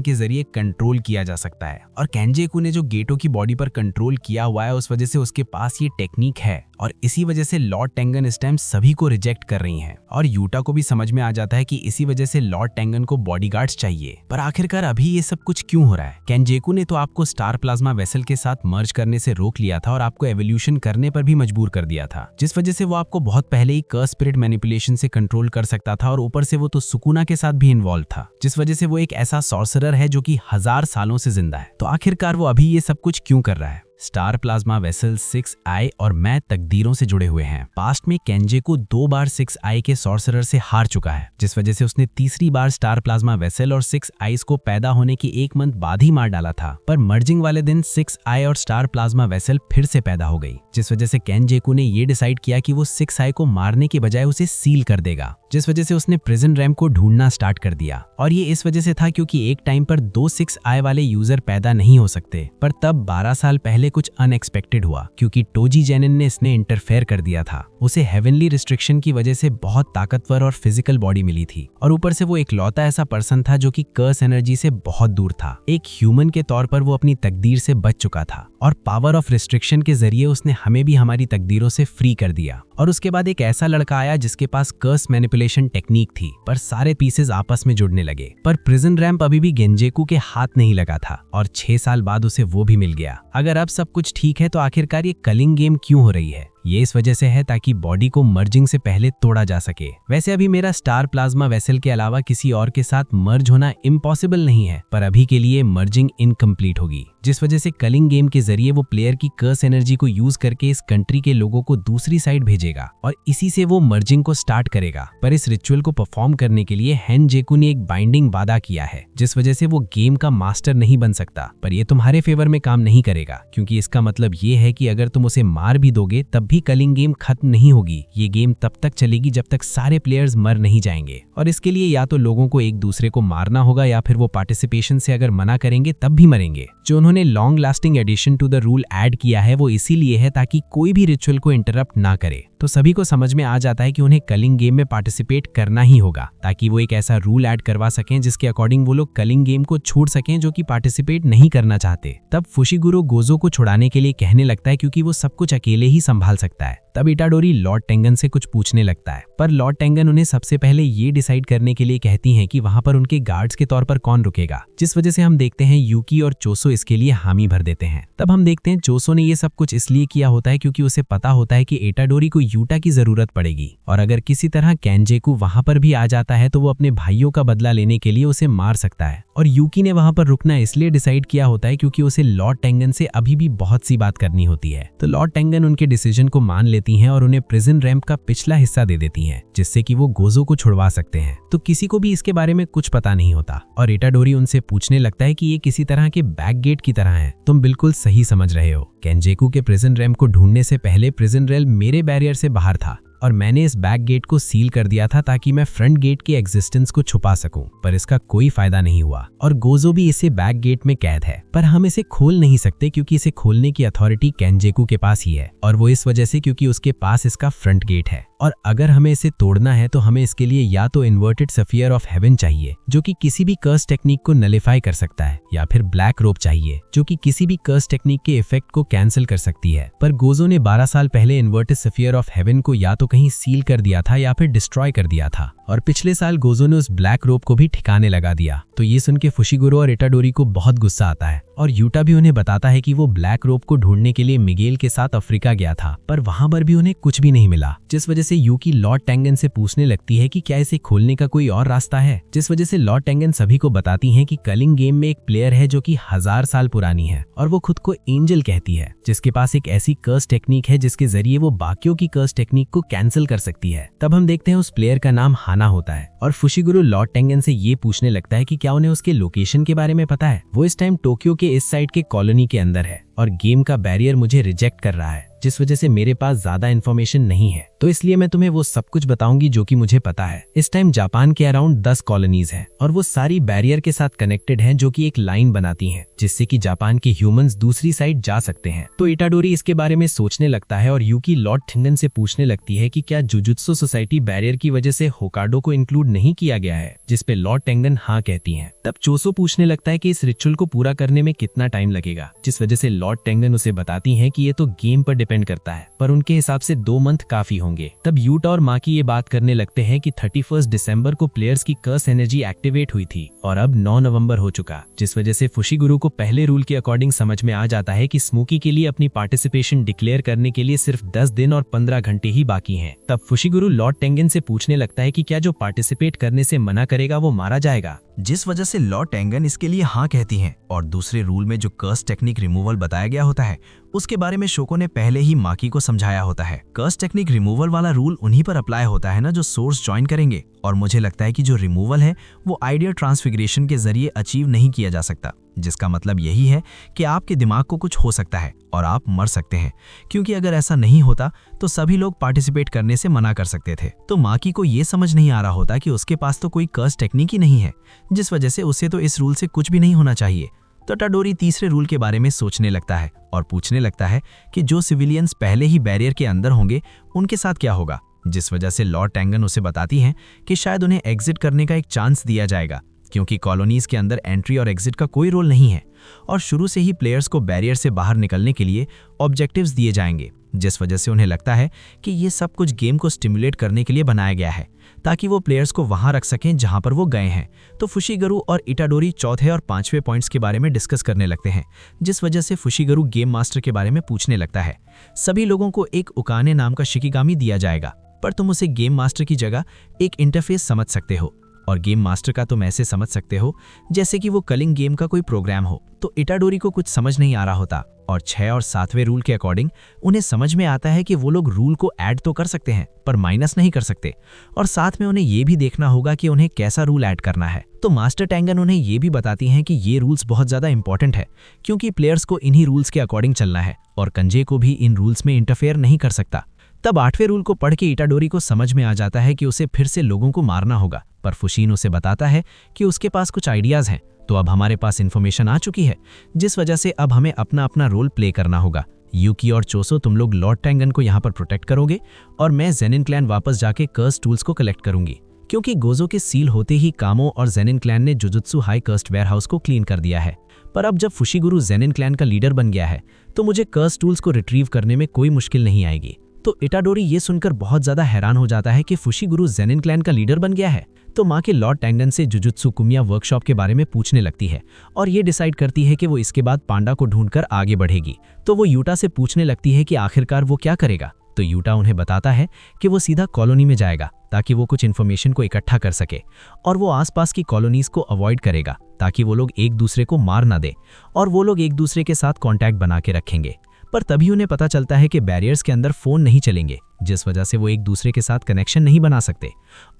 के जरिए कंट्रोल किया जा सकता है। और केंजिकू ने जो गेटो की बॉडी पर कंट्रोल किया हुआ है उस वजह से उसके पास ये टेक्निक है, और इसी वजह से लॉर्ड टेंगन इस टाइम सभी को रिजेक्ट कर रही हैं। और यूटा को भी समझ में आ जाता है कि इसी वजह से लॉर्ड टेंगन को बॉडीगार्ड्स चाहिए। पर आखिरकार अभी ये सब कुछ क्यों हो रहा है? केंजिकू ने तो आपको स्टार प्लाज्मा वेसल के साथ मर्ज करने से रोक लिया था और आपको एवोल्यूशन करने पर भी मजबूर कर दिया था, जिस वजह से वो आपको बहुत पहले ही कर्स स्पिरिट मैनिपुलेशन से कंट्रोल कर सकता था, और ऊपर से वो तो सुकुना के साथ भी इन्वॉल्व था, जिस वजह से वो एक ऐसा सॉर्सरर है जो कि 1000 सालों से जिंदा है। तो आखिरकार वो अभी ये सब कुछ क्यों कर रहा है? स्टार प्लाज्मा वेसल 6i और मैं तकदीरों से जुड़े हुए हैं। पास्ट में केंजिकू 2 बार 6i के सॉर्सरर से हार चुका है, जिस वजह से उसने तीसरी बार स्टार प्लाज्मा वेसल और 6i's को पैदा होने के 1 मंथ बाद ही मार डाला था। पर मर्जिंग वाले दिन 6i और स्टार प्लाज्मा वेसल फिर से पैदा हो गई, जिस वजह से केंजिकू ने ये डिसाइड किया कि वो 6i को मारने के बजाय उसे सील कर देगा, जिस वजह से उसने प्रिजन रैम को ढूंढना स्टार्ट कर दिया। और ये इस वजह से था क्योंकि एक टाइम पर 2 6i वाले यूजर पैदा नहीं हो सकते। पर तब 12 साल पहले कुछ अनएक्सपेक्टेड हुआ, क्योंकि टोजी जेनिन ने इसने इंटरफेयर कर दिया था। उसे हेवनली रिस्ट्रिक्शन की वजह से बहुत ताकतवर और फिजिकल बॉडी मिली थी, और ऊपर से वो इकलौता ऐसा पर्सन था जो कि कर्स एनर्जी से बहुत दूर था। एक ह्यूमन के तौर पर वो अपनी तकदीर से बच चुका था, और पावर ऑफ रिस्ट्रिक्शन के जरिए उसने हमें भी हमारी तकदीरों से फ्री कर दिया। और उसके बाद एक ऐसा लड़का आया जिसके पास कर्स मैनिपुलेशन टेक्निक थी, पर सारे पीसेस आपस में जुड़ने लगे। पर प्रिजन रैम्प अभी भी गेंजेकू के हाथ नहीं लगा था, और 6 साल बाद उसे वो भी मिल गया। अगर अब सब कुछ ठीक है तो आखिरकार ये कलिंग गेम क्यों हो रही है? ये इस वजह से है ताकि बॉडी को मर्जिंग से पहले तोड़ा जा सके। वैसे अभी मेरा स्टार प्लाज्मा वेसल के अलावा किसी और के साथ मर्ज होना इम्पॉसिबल नहीं है, पर अभी के लिए मर्जिंग इनकम्प्लीट होगी, जिस वजह से कलिंग गेम के जरिए वो प्लेयर की कर्स एनर्जी को यूज करके इस कंट्री के लोगों को दूसरी साइड भेजेगा, और इसी से वो मर्जिंग को स्टार्ट करेगा। पर इस रिचुअल को परफॉर्म करने के लिए हेनजेकू ने एक बाइंडिंग वादा किया है, जिस वजह से वो गेम का मास्टर नहीं बन सकता। पर ये तुम्हारे फेवर में काम नहीं करेगा, क्योंकि इसका मतलब ये है कि अगर तुम उसे मार भी दोगे तब भी कलिंग गेम खत्म नहीं होगी। ये गेम तब तक चलेगी जब तक सारे प्लेयर्स मर नहीं जाएंगे, और इसके लिए या तो लोगों को एक दूसरे को मारना होगा या फिर वो पार्टिसिपेशन से अगर मना करेंगे तब भी मरेंगे। जो उन्होंने long lasting addition to the rule add किया है वो इसीलिए है ताकि कोई भी रिचुअल को इंटरप्ट ना करे। तो सभी को समझ में आ जाता है कि उन्हें कलिंग गेम में पार्टिसिपेट करना ही होगा, ताकि वो एक ऐसा रूल ऐड करवा सकें जिसके अकॉर्डिंग वो लोग कलिंग गेम को छोड़ सकें जो कि पार्टिसिपेट नहीं करना चाहते। तब फुशिगुरो गोजो को छुड़ाने के लिए कहने लगता है, क्योंकि वो सब कुछ अकेले ही संभाल सकता है। तब इटाडोरी लॉर्ड टेंगन से कुछ पूछने लगता है, पर लॉर्ड टेंगन उन्हें सबसे पहले ये डिसाइड करने के लिए कहती हैं कि वहां पर उनके गार्ड्स के तौर पर कौन रुकेगा, जिस वजह से हम देखते हैं यूकी और चोसो इसके लिए हामी भर देते हैं। तब हम देखते हैं चोसो ने ये सब कुछ इसलिए किया होता है क्योंकि उसे पता होता है कि इटाडोरी को यूटा की जरूरत पड़ेगी और अगर किसी तरह केंजेकू वहां पर भी आ जाता है तो वो अपने भाइयों का बदला लेने के लिए उसे मार सकता है। और यूकी ने वहां पर रुकना इसलिए डिसाइड किया होता है क्योंकि उसे लॉर्ड टेंगन से अभी भी बहुत सी बात करनी होती है। तो लॉर्ड टेंगन उनके डिसीजन को मान लेती हैं और उन्हें प्रिजन रैंप का पिछला हिस्सा दे देती हैं, जिससे कि वो गोजो को छुड़वा सकते हैं। तो किसी को भी इसके बारे में कुछ पता नहीं होता और इटाडोरी उनसे पूछने लगता है कि ये किसी तरह के बैक गेट की तरह है। तुम बिल्कुल सही समझ रहे हो। केंजेकू के प्रिजन रैंप को ढूंढने से पहले प्रिजन रेल मेरे बैरियर से बाहर था और मैंने इस बैक गेट को सील कर दिया था ताकि मैं फ्रंट गेट की एग्जिस्टेंस को छुपा सकूं, पर इसका कोई फायदा नहीं हुआ और गोजो भी इसे बैक गेट में कैद है। पर हम इसे खोल नहीं सकते क्योंकि इसे खोलने की अथॉरिटी केंजेकू के पास ही है और वो इस वजह से क्योंकि उसके पास इसका फ्रंट गेट है। और अगर हमें इसे तोड़ना है तो हमें इसके लिए या तो इन्वर्टेड सफियर ऑफ हेवन चाहिए जो कि किसी भी कर्स टेक्निक को नलिफाई कर सकता है, या फिर ब्लैक रोप चाहिए जो कि किसी भी कर्स टेक्निक के इफेक्ट को कैंसिल कर सकती है। पर गोजो ने 12 साल पहले इन्वर्टेड सफियर ऑफ हेवन को या तो कहीं सील कर दिया था या फिर डिस्ट्रॉय कर दिया था और पिछले साल गोजो ने उस ब्लैक रोप को भी ठिकाने लगा दिया। तो ये सुन के फुशिगुरो और इटाडोरी को बहुत गुस्सा आता है और यूटा भी उन्हें बताता है कि वो ब्लैक रोप को ढूंढने के लिए मिगेल के साथ अफ्रीका गया था, पर वहां पर भी उन्हें कुछ भी नहीं मिला, जिस वजह से यूकी लॉर्ड टेंगन से पूछने लगती है कि क्या इसे खोलने का कोई और रास्ता है। जिस वजह से लॉर्ड टेंगन सभी को बताती हैं कि कलिंग गेम में एक प्लेयर है जो कि 1000 साल पुरानी है और वो खुद को एंजल कहती है, जिसके पास एक ऐसी कर्स टेक्निक है जिसके जरिए वो बाकियों की कर्स टेक्निक को कैंसिल कर सकती है। तब हम देखते हैं उस प्लेयर का नाम हाना होता है और फुशिगुरो लॉर्ड टेंगन से ये पूछने लगता है कि क्या उन्हें उसके लोकेशन के बारे में पता है। वो इस टाइम टोक्यो के इस साइड के कॉलोनी के अंदर है और गेम का बैरियर मुझे रिजेक्ट कर रहा है, जिस वजह से मेरे पास ज्यादा इन्फॉर्मेशन नहीं है, तो इसलिए मैं तुम्हें वो सब कुछ बताऊंगी जो कि मुझे पता है। इस टाइम जापान के अराउंड 10 कॉलोनीज हैं और वो सारी बैरियर के साथ कनेक्टेड हैं जो कि एक लाइन बनाती हैं जिससे कि जापान के ह्यूमंस दूसरी साइड जा सकते हैं। तो इटाडोरी इसके बारे में सोचने लगता है और यूकी लॉर्ड टेंगन से पूछने लगती है कि क्या जुजुत्सु सोसाइटी बैरियर की वजह से होकाडो को इंक्लूड नहीं किया गया है, जिसपे लॉर्ड टेंगन हाँ कहती हैं। तब चोसो पूछने लगता है कि इस रिचुअल को पूरा करने में कितना टाइम लगेगा, जिस वजह से लॉर्ड टेंगन उसे बताती हैं कि ये तो गेम पर डिपेंड करता है, पर उनके हिसाब से 2 मंथ काफी होंगे। तब यूटा और माकी ये बात करने लगते हैं कि 31 दिसंबर को प्लेयर्स की कर्स एनर्जी एक्टिवेट हुई थी और अब 9 नवंबर हो चुका, जिस वजह से फुशिगुरो को पहले रूल के अकॉर्डिंग समझ में आ जाता है कि स्मोकी के लिए अपनी पार्टिसिपेशन डिक्लेयर करने के लिए सिर्फ 10 दिन और 15 घंटे ही बाकी हैं। तब फुशिगुरो लॉर्ड टेंगन से पूछने लगता है कि क्या जो पार्टिसिपेट करने से मना करेगा वो मारा जाएगा, जिस वजह से लॉर्ड टेंगन इसके लिए हाँ कहती हैं और दूसरे रूल में जो कर्स टेक्निक रिमूवल बताया गया होता है उसके बारे में शोको ने पहले ही माकी को समझाया होता है। कर्स टेक्निक रिमूवल वाला रूल उन्हीं पर अप्लाई होता है ना जो सोर्स ज्वाइन करेंगे, और मुझे लगता है कि जो रिमूवल है वो आइडिया ट्रांसफिगरेशन के जरिए अचीव नहीं किया जा सकता, जिसका मतलब यही है कि आपके दिमाग को कुछ हो सकता है और आप मर सकते हैं, क्योंकि अगर ऐसा नहीं होता तो सभी लोग पार्टिसिपेट करने से मना कर सकते थे। तो माकी को ये समझ नहीं आ रहा होता कि उसके पास तो कोई कर्स टेक्निक ही नहीं है, जिस वजह से उसे तो इस रूल से कुछ भी नहीं होना चाहिए। तो इटाडोरी तीसरे रूल के बारे में सोचने लगता है और पूछने लगता है कि जो सिविलियंस पहले ही बैरियर के अंदर होंगे उनके साथ क्या होगा, जिस वजह से लॉर्ड टेंगन उसे बताती हैं कि शायद उन्हें एग्जिट करने का एक चांस दिया जाएगा, क्योंकि कॉलोनीज के अंदर एंट्री और एग्जिट का कोई रोल नहीं है और शुरू से ही प्लेयर्स को बैरियर से बाहर निकलने के लिए ऑब्जेक्टिव्स दिए जाएंगे, जिस वजह से उन्हें लगता है कि ये सब कुछ गेम को स्टिमुलेट करने के लिए बनाया गया है ताकि वो प्लेयर्स को वहां रख सकें जहां पर वो गए हैं। तो फुशिगुरो और इटाडोरी चौथे और 5वें पॉइंट्स के बारे में डिस्कस करने लगते हैं, जिस वजह से फुशिगुरो गेम मास्टर के बारे में पूछने लगता है। सभी लोगों को एक उकाने नाम का शिकिगामी दिया जाएगा, पर तुम उसे गेम मास्टर की जगह एक इंटरफेस समझ सकते हो और गेम मास्टर का तुम ऐसे समझ सकते हो जैसे कि वो कलिंग गेम का कोई प्रोग्राम हो। तो इटाडोरी को कुछ समझ नहीं आ रहा होता और 6 और 7वें रूल के अकॉर्डिंग उन्हें समझ में आता है कि वो लोग रूल को ऐड तो कर सकते हैं पर माइनस नहीं कर सकते, और साथ में उन्हें ये भी देखना होगा कि उन्हें कैसा रूल ऐड करना है। तो मास्टर टेंगन उन्हें ये भी बताती हैं कि ये रूल्स बहुत ज्यादा इंपॉर्टेंट है क्योंकि प्लेयर्स को इन्हीं रूल्स के अकॉर्डिंग चलना है और कंजे को भी इन रूल्स में इंटरफेयर नहीं कर सकता। तब 8वें रूल को पढ़ के इटाडोरी को समझ में आ जाता है कि उसे फिर से लोगों को मारना होगा, पर फुशीन उसे बताता है कि उसके पास कुछ आइडियाज हैं। तो अब हमारे पास इन्फॉर्मेशन आ चुकी है, जिस वजह से अब हमें अपना अपना रोल प्ले करना होगा। यूकी और चोसो तुम लोग लॉर्ड टेंगन को यहाँ पर प्रोटेक्ट करोगे और मैं जेनिन क्लैन वापस जाके कर्स टूल्स को कलेक्ट करूंगी, क्योंकि गोजो के सील होते ही कामो और जेनिन क्लैन ने जुजुत्सु हाई कर्स्ट वेयरहाउस को क्लीन कर दिया है। पर अब जब फुशिगुरु जेनिन क्लैन का लीडर बन गया है तो मुझे कर्स टूल्स को रिट्रीव करने में कोई मुश्किल नहीं आएगी। तो इटाडोरी ये सुनकर बहुत ज्यादा हैरान हो जाता है कि फुशिगुरु ज़ेनिन क्लैन का लीडर बन गया है। तो माँ के लॉर्ड टैंगडन से जुजुत्सु कुमिया वर्कशॉप के बारे में पूछने लगती है और ये डिसाइड करती है कि वो इसके बाद पांडा को ढूंढकर आगे बढ़ेगी। तो वो यूटा से पूछने लगती है कि आखिरकार वो क्या करेगा। तो यूटा उन्हें बताता है कि वो सीधा कॉलोनी में जाएगा ताकि वो कुछ इन्फॉर्मेशन को इकट्ठा कर सके, और वो आसपास की कॉलोनीज को अवॉइड करेगा ताकि वो लोग एक दूसरे को मार ना दे और वो लोग एक दूसरे के साथ कॉन्टैक्ट बना के रखेंगे। पर तभी उन्हें पता चलता है कि बैरियर्स के अंदर फोन नहीं चलेंगे, जिस वजह से वो एक दूसरे के साथ कनेक्शन नहीं बना सकते।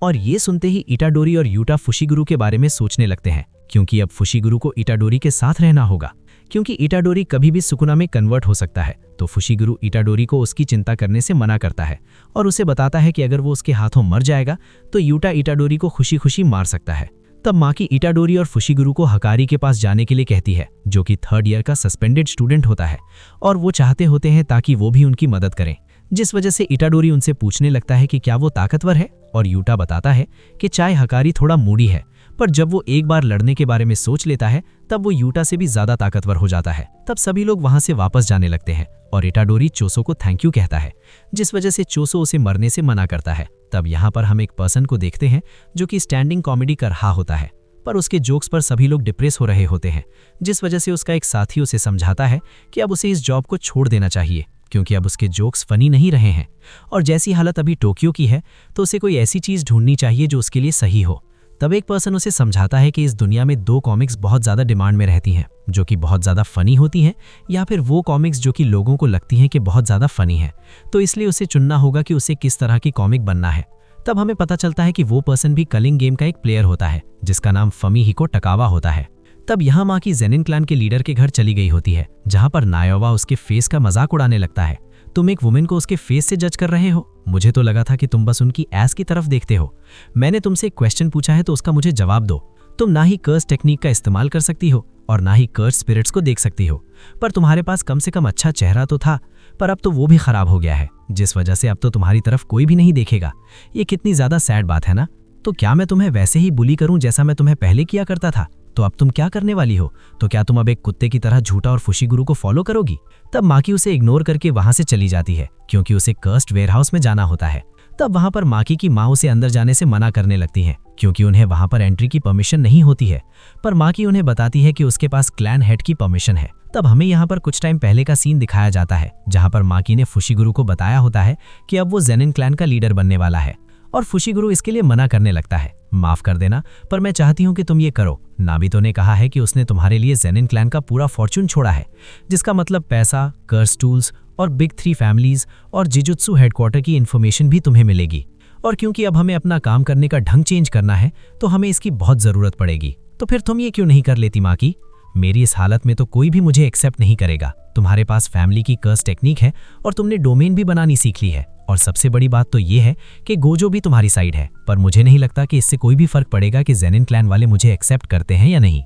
और ये सुनते ही इटाडोरी और यूटा फुशिगुरु के बारे में सोचने लगते हैं, क्योंकि अब फुशिगुरु को इटाडोरी के साथ रहना होगा, क्योंकि इटाडोरी कभी भी सुकुना में कन्वर्ट हो सकता है। तो फुशिगुरु इटाडोरी को उसकी चिंता करने से मना करता है और उसे बताता है कि अगर वो उसके हाथों मर जाएगा तो यूटा इटाडोरी को खुशी खुशी मार सकता है। तब माकी इटाडोरी और फुशिगुरु को हकारी के पास जाने के लिए कहती है, जो कि 3rd ईयर का सस्पेंडेड स्टूडेंट होता है, और वो चाहते होते हैं ताकि वो भी उनकी मदद करें। जिस वजह से इटाडोरी उनसे पूछने लगता है कि क्या वो ताकतवर है, और यूटा बताता है कि चाहे हकारी थोड़ा मूडी है, पर जब वो एक बार लड़ने के बारे में सोच लेता है तब वो यूटा से भी ज्यादा ताकतवर हो जाता है। तब सभी लोग वहां से वापस जाने लगते हैं और इटाडोरी चोसो को थैंक यू कहता है, जिस वजह से चोसो उसे मरने से मना करता है। तब यहाँ पर हम एक पर्सन को देखते हैं जो कि स्टैंडिंग कॉमेडी कर रहा होता है, पर उसके जोक्स पर सभी लोग डिप्रेस हो रहे होते हैं, जिस वजह से उसका एक साथी उसे समझाता है कि अब उसे इस जॉब को छोड़ देना चाहिए, क्योंकि अब उसके जोक्स फनी नहीं रहे हैं और जैसी हालत अभी टोक्यो की है तो उसे कोई ऐसी चीज ढूंढनी चाहिए जो उसके लिए सही हो। तब एक पर्सन उसे समझाता है कि इस दुनिया में 2 कॉमिक्स बहुत ज़्यादा डिमांड में रहती हैं, जो कि बहुत ज़्यादा फ़नी होती हैं, या फिर वो कॉमिक्स जो कि लोगों को लगती हैं कि बहुत ज़्यादा फ़नी है। तो इसलिए उसे चुनना होगा कि उसे किस तरह की कॉमिक बनना है। तब हमें पता चलता है कि वो पर्सन भी कलिंग गेम का एक प्लेयर होता है, जिसका नाम फमीहिको टकावा होता है। तब यहाँ माँ की ज़ेनिन क्लैन के लीडर के घर चली गई होती है, जहाँ पर नायोवा उसके फेस का मजाक उड़ाने लगता है। तुम एक वुमेन को उसके फेस से जज कर रहे हो? मुझे तो लगा था कि तुम बस उनकी एस की तरफ देखते हो। मैंने तुमसे एक क्वेश्चन पूछा है तो उसका मुझे जवाब दो। तुम ना ही कर्स टेक्निक का इस्तेमाल कर सकती हो और ना ही कर्स स्पिरिट्स को देख सकती हो, पर तुम्हारे पास कम से कम अच्छा चेहरा तो था, पर अब तो वो भी खराब हो गया है, जिस वजह से अब तो तुम्हारी तरफ कोई भी नहीं देखेगा। ये कितनी ज्यादा सैड बात है ना। तो क्या मैं तुम्हें वैसे ही बुली करूं जैसा मैं तुम्हें पहले किया करता था? तो अब तुम क्या करने वाली हो? तो क्या तुम अब एक कुत्ते की तरह झूठा और फुशिगुरु को फॉलो करोगी? तब माकी उसे इग्नोर करके वहां से चली जाती है, क्योंकि उसे कर्स्ड वेयरहाउस में जाना होता है। तब वहां पर माकी की माँ उसे अंदर जाने से मना करने लगती हैं, क्योंकि उन्हें वहां पर एंट्री की परमिशन नहीं होती है। पर माकी उन्हें बताती है कि उसके पास क्लैन हेड की परमिशन है। तब हमें यहाँ पर कुछ टाइम पहले का सीन दिखाया जाता है, जहाँ पर माकी ने फुशिगुरु को बताया होता है कि अब वो ज़ेनिन क्लैन का लीडर बनने वाला है, और फुशिगुरु इसके लिए मना करने लगता है। माफ कर देना, पर मैं चाहती हूँ कि तुम ये करो। नाबितो ने कहा है कि उसने तुम्हारे लिए ज़ेनिन क्लैन का पूरा फॉर्चून छोड़ा है, जिसका मतलब पैसा, कर्स टूल्स और बिग 3 फैमिलीज और जिजुत्सु हेडक्वार्टर की इन्फॉर्मेशन भी तुम्हें मिलेगी। और क्योंकि अब हमें अपना काम करने का ढंग चेंज करना है तो हमें इसकी बहुत ज़रूरत पड़ेगी। तो फिर तुम ये क्यों नहीं कर लेती माकी? मेरी इस हालत में तो कोई भी मुझे एक्सेप्ट नहीं करेगा। तुम्हारे पास फैमिली की कर्स टेक्निक है और तुमने डोमेन भी बनानी सीख ली है, और सबसे बड़ी बात तो ये है कि गोजो भी तुम्हारी साइड है। पर मुझे नहीं लगता कि इससे कोई भी फर्क पड़ेगा कि ज़ेनिन क्लैन वाले मुझे एक्सेप्ट करते हैं या नहीं।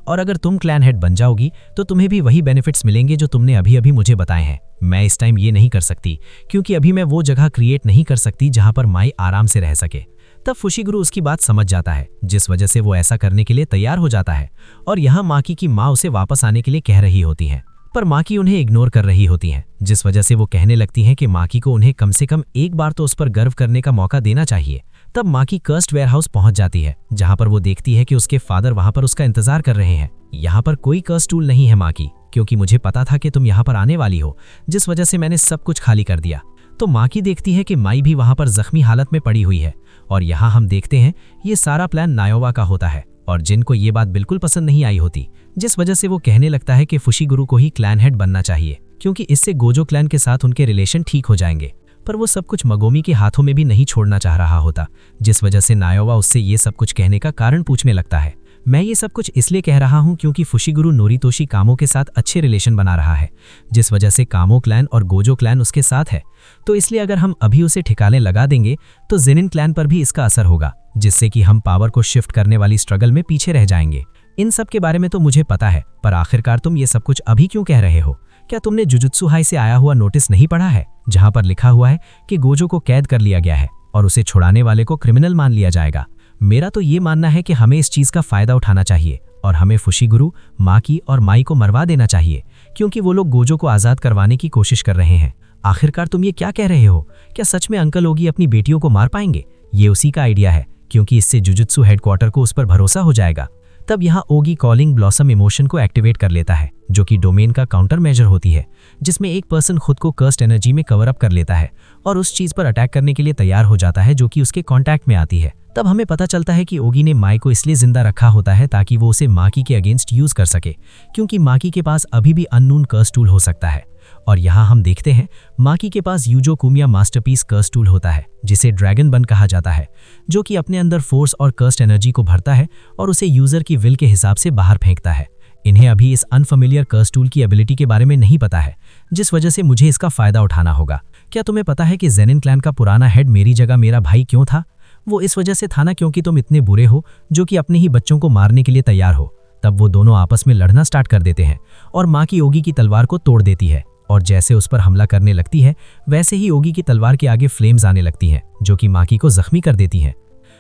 और अगर तुम क्लैन हेड बन जाओगी तो तुम्हें भी वही बेनिफिट्स मिलेंगे जो तुमने अभी अभी मुझे बताए हैं। मैं इस टाइम ये नहीं कर सकती, क्योंकि अभी मैं वो जगह क्रिएट नहीं कर सकती जहां पर माई आराम से रह सके। तब फुशिगुरु उसकी बात समझ जाता है, जिस वजह से वो ऐसा करने के लिए तैयार हो जाता है। और यहाँ माकी की माँ उसे वापस आने के लिए कह रही होती हैं, पर माकी उन्हें इग्नोर कर रही होती हैं, जिस वजह से वो कहने लगती हैं कि माकी को उन्हें कम से कम एक बार तो उस पर गर्व करने का मौका देना चाहिए। तब माकी कर्स्ड वेयरहाउस पहुंच जाती है, जहां पर वो देखती है कि उसके फादर वहां पर उसका इंतजार कर रहे हैं। यहाँ पर कोई कर्स टूल नहीं है माकी, क्योंकि मुझे पता था कि तुम यहाँ पर आने वाली हो, जिस वजह से मैंने सब कुछ खाली कर दिया। तो माकी देखती है कि माई भी वहां पर जख्मी हालत में पड़ी हुई है, और यहाँ हम देखते हैं ये सारा प्लान नायोवा का होता है, और जिनको ये बात बिल्कुल पसंद नहीं आई होती, जिस वजह से वो कहने लगता है कि फुशिगुरु को ही क्लैन हेड बनना चाहिए, क्योंकि इससे गोजो क्लैन के साथ उनके रिलेशन ठीक हो जाएंगे। पर वो सब कुछ मगोमी के हाथों में भी नहीं छोड़ना चाह रहा होता, जिस वजह से नायोवा उससे ये सब कुछ कहने का कारण पूछने लगता है। मैं ये सब कुछ इसलिए कह रहा हूँ क्योंकि फुशिगुरु नोरितोशी कामो के साथ अच्छे रिलेशन बना रहा है, जिस वजह से कामो क्लैन और गोजो क्लैन उसके साथ है। तो इसलिए अगर हम अभी उसे ठिकाने लगा देंगे तो ज़ेनिन क्लैन पर भी इसका असर होगा, जिससे कि हम पावर को शिफ्ट करने वाली स्ट्रगल में पीछे रह जाएंगे। इन सब के बारे में तो मुझे पता है, पर आखिरकार तुम ये सब कुछ अभी क्यों कह रहे हो? क्या तुमने जुजुत्सु हाई से आया हुआ नोटिस नहीं पढ़ा है, जहां पर लिखा हुआ है कि गोजो को कैद कर लिया गया है और उसे छुड़ाने वाले को क्रिमिनल मान लिया जाएगा? मेरा तो ये मानना है कि हमें इस चीज का फायदा उठाना चाहिए और हमें फुशिगुरु, माकी और माई को मरवा देना चाहिए, क्योंकि वो लोग गोजो को आजाद करवाने की कोशिश कर रहे हैं। आखिरकार तुम ये क्या कह रहे हो? क्या सच में अंकल ओगी अपनी बेटियों को मार पाएंगे? ये उसी का आइडिया है, क्योंकि इससे जुजुत्सु हेडक्वार्टर को उस पर भरोसा हो जाएगा। तब यहाँ ओगी कॉलिंग ब्लॉसम इमोशन को एक्टिवेट कर लेता है, जो कि डोमेन का काउंटर मेजर होती है, जिसमें एक पर्सन खुद को कर्स्ड एनर्जी में कवर अप कर लेता है और उस चीज पर अटैक करने के लिए तैयार हो जाता है जो कि उसके कांटेक्ट में आती है। तब हमें पता चलता है कि ओगी ने माई को इसलिए जिंदा रखा होता है ताकि वो उसे माकी के अगेंस्ट यूज कर सके, क्योंकि माकी के पास अभी भी अननोन कर्स टूल हो सकता है। और यहाँ हम देखते हैं माकी के पास यूजो कुमिया मास्टरपीस कर्स टूल होता है, जिसे ड्रैगन बन कहा जाता है, जो कि अपने अंदर फोर्स और कर्स्ड एनर्जी को भरता है और उसे यूजर की विल के हिसाब से बाहर फेंकता है। इन्हें अभी इस अनफेमिलियर कर्स टूल की एबिलिटी के बारे में नहीं पता है, जिस वजह से मुझे इसका फायदा उठाना होगा। क्या तुम्हें पता है कि जेनिन क्लैन का पुराना हेड मेरी जगह मेरा भाई क्यों था? वो इस वजह से था ना क्योंकि तुम इतने बुरे हो जो कि अपने ही बच्चों को मारने के लिए तैयार हो। तब वो दोनों आपस में लड़ना स्टार्ट कर देते हैं और माँ की ओगी की तलवार को तोड़ देती है, और जैसे उस पर हमला करने लगती है वैसे ही ओगी की तलवार के आगे फ्लेम्स आने लगती हैं, जो कि माकी को जख्मी कर देती हैं।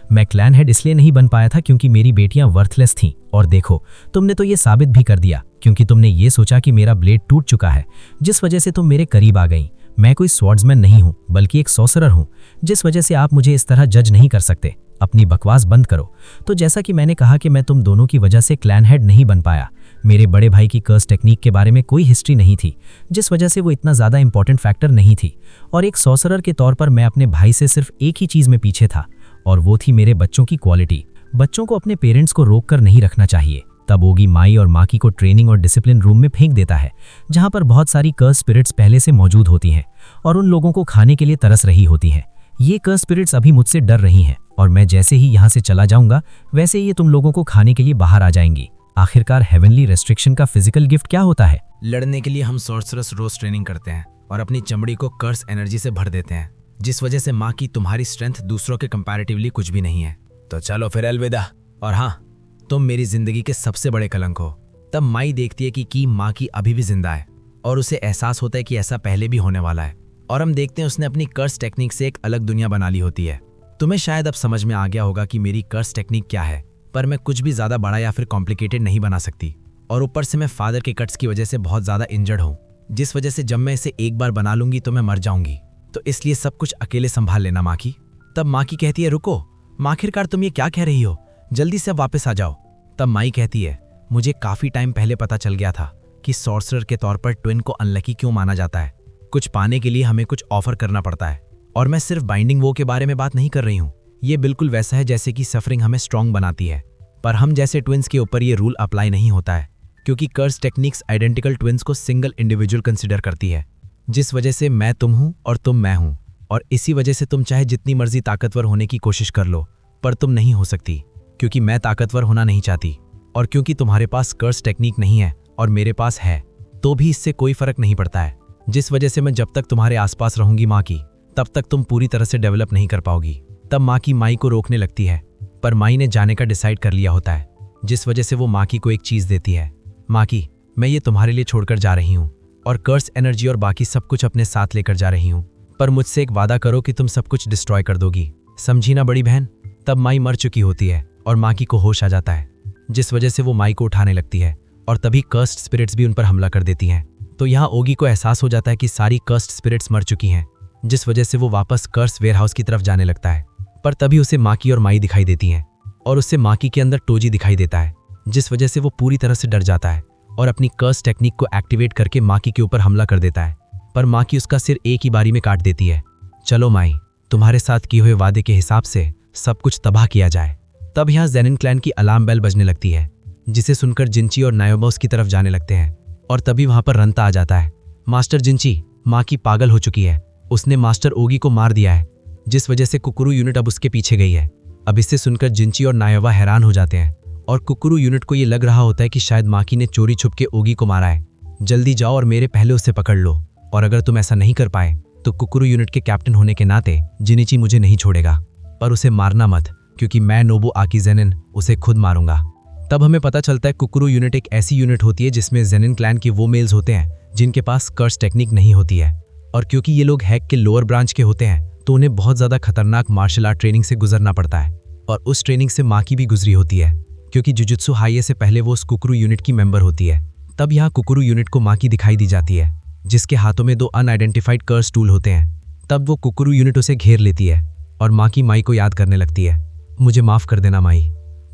मैं क्लैन हेड इसलिए नहीं बन पाया था क्योंकि मेरी बेटियां वर्थलेस थीं, और देखो तुमने तो ये साबित भी कर दिया, क्योंकि तुमने ये सोचा कि मेरा ब्लेड टूट चुका है, जिस वजह से तुम मेरे करीब आ गई। मैं कोई स्वॉर्ड्समैन नहीं हूं, बल्कि एक सॉर्सरर हूं, जिस वजह से आप मुझे इस तरह जज नहीं कर सकते। अपनी बकवास बंद करो। तो जैसा कि मैंने कहा कि मैं तुम दोनों की वजह से क्लैन हेड नहीं बन पाया। मेरे बड़े भाई की कर्स टेक्निक के बारे में कोई हिस्ट्री नहीं थी, जिस वजह से वो इतना ज़्यादा इंपॉर्टेंट फैक्टर नहीं थी, और एक सॉर्सरर के तौर पर मैं अपने भाई से सिर्फ एक ही चीज़ में पीछे था, और वो थी मेरे बच्चों की क्वालिटी। बच्चों को अपने पेरेंट्स को रोक कर नहीं रखना चाहिए। तब ओगी माई और माकी को ट्रेनिंग और डिसिप्लिन रूम में फेंक देता है, जहां पर बहुत सारी कर्स स्पिरिट्स पहले से मौजूद होती हैं और उन लोगों को खाने के लिए तरस रही होती हैं। ये कर्स स्पिरिट्स अभी मुझसे डर रही हैं, और मैं जैसे ही यहाँ से चला जाऊंगा वैसे ये तुम लोगों को खाने के लिए बाहर आ जाएंगी। आखिरकार हेवनली रेस्ट्रिक्शन का फिजिकल गिफ्ट क्या होता है? लड़ने के लिए हम सॉर्सरस रोज ट्रेनिंग करते हैं और अपनी चमड़ी को कर्स एनर्जी से भर देते हैं, जिस वजह से माँ की तुम्हारी स्ट्रेंथ दूसरों के कंपैरेटिवली कुछ भी नहीं है। तो चलो फिर अलविदा। और हाँ, तुम मेरी जिंदगी के सबसे बड़े कलंक हो। तब माई देखती है कि माँ की अभी भी जिंदा है, और उसे एहसास होता है कि ऐसा पहले भी होने वाला है, और हम देखते हैं उसने अपनी कर्स टेक्निक से एक अलग दुनिया बना ली होती है। तुम्हें शायद अब समझ में आ गया होगा कि मेरी कर्स टेक्निक क्या है, पर मैं कुछ भी ज्यादा बड़ा या फिर कॉम्प्लिकेटेड नहीं बना सकती, और ऊपर से मैं फादर के कट्स की वजह से बहुत ज्यादा इंजर्ड हूँ, जिस वजह से जब मैं इसे एक बार बना लूंगी तो मैं मर जाऊंगी। तो इसलिए सब कुछ अकेले संभाल लेना माँ की। तब माँ की कहती है, रुको, आखिरकार तुम ये क्या कह रही हो? जल्दी से वापस आ जाओ। तब माई कहती है, मुझे काफी टाइम पहले पता चल गया था कि सॉर्सरर के तौर पर ट्विन को अनलकी क्यों माना जाता है। कुछ पाने के लिए हमें कुछ ऑफर करना पड़ता है, और मैं सिर्फ बाइंडिंग वो के बारे में बात नहीं कर रही हूँ। ये बिल्कुल वैसा है जैसे कि सफरिंग हमें स्ट्रांग बनाती है, पर हम जैसे ट्विन्स के ऊपर ये रूल अप्लाई नहीं होता है, क्योंकि कर्स टेक्निक्स आइडेंटिकल ट्विन्स को सिंगल इंडिविजुअल कंसिडर करती है, जिस वजह से मैं तुम हूँ और तुम मैं हूँ, और इसी वजह से तुम चाहे जितनी मर्जी ताकतवर होने की कोशिश कर लो, पर तुम नहीं हो सकती, क्योंकि मैं ताकतवर होना नहीं चाहती, और क्योंकि तुम्हारे पास कर्स टेक्निक नहीं है और मेरे पास है, तो भी इससे कोई फर्क नहीं पड़ता है, जिस वजह से मैं जब तक तुम्हारे आसपास रहूंगी माँ की, तब तक तुम पूरी तरह से डेवलप नहीं कर पाओगी। तब माँ की माई को रोकने लगती है, पर माई ने जाने का डिसाइड कर लिया होता है, जिस वजह से वो माँ की को एक चीज देती है। माँ की, मैं ये तुम्हारे लिए छोड़कर जा रही हूँ, और कर्स एनर्जी और बाकी सब कुछ अपने साथ लेकर जा रही हूँ, पर मुझसे एक वादा करो कि तुम सब कुछ डिस्ट्रॉय कर दोगी, समझी ना बड़ी बहन? तब माई मर चुकी होती है और माँ की को होश आ जाता है, जिस वजह से वो माई को उठाने लगती है, और तभी कर्स्ड स्पिरिट्स भी उन पर हमला कर देती हैं। तो यहाँ ओगी को एहसास हो जाता है कि सारी कर्स्ड स्पिरिट्स मर चुकी हैं, जिस वजह से वो वापस कर्स वेयरहाउस की तरफ जाने लगता है, पर तभी उसे माकी और माई दिखाई देती हैं, और उससे माकी के अंदर टोजी दिखाई देता है, जिस वजह से वो पूरी तरह से डर जाता है और अपनी कर्स टेक्निक को एक्टिवेट करके माकी के ऊपर हमला कर देता है, पर माकी उसका सिर एक ही बारी में काट देती है। चलो माई, तुम्हारे साथ किए हुए वादे के हिसाब से सब कुछ तबाह किया जाए। तब यहाँ जेनिन क्लैन की अलार्म बेल बजने लगती है, जिसे सुनकर जिंची और नायोबा उसकी तरफ जाने लगते हैं, और तभी वहां पर रंता आ जाता है। मास्टर जिंची, माँ की पागल हो चुकी है, उसने मास्टर ओगी को मार दिया है, जिस वजह से कुकुरू यूनिट अब उसके पीछे गई है। अब इससे सुनकर जिंची और नायोबा हैरान हो जाते हैं, और कुकुरू यूनिट को ये लग रहा होता है कि शायद माकी ने चोरी छुप के ओगी को मारा है। जल्दी जाओ और मेरे पहले उसे पकड़ लो, और अगर तुम ऐसा नहीं कर पाए तो कुकुरू यूनिट के कैप्टन होने के नाते जिनिची मुझे नहीं छोड़ेगा, पर उसे मारना मत, क्योंकि मैं नोबु आकी जेनिन उसे खुद मारूंगा। तब हमें पता चलता है कुकुरू यूनिट एक ऐसी यूनिट होती है जिसमें जेनिन क्लैन की वो मेल्स होते हैं जिनके पास कर्स टेक्निक नहीं होती है, और क्योंकि ये लोग हैक के लोअर ब्रांच के होते हैं तो उन्हें बहुत ज्यादा खतरनाक मार्शल आर्ट ट्रेनिंग से गुजरना पड़ता है, और उस ट्रेनिंग से माँ की भी गुजरी होती है, क्योंकि जुजुत्सु हाइये से पहले वो उस कुकुरू यूनिट की मेंबर होती है। तब यहाँ कुकुरू यूनिट को माँ की दिखाई दी जाती है, जिसके हाथों में 2 अनआइडेंटिफाइड कर्स टूल होते हैं। तब वो कुकुरू यूनिट उसे घेर लेती है और माँ की माई को याद करने लगती है। मुझे माफ कर देना माई,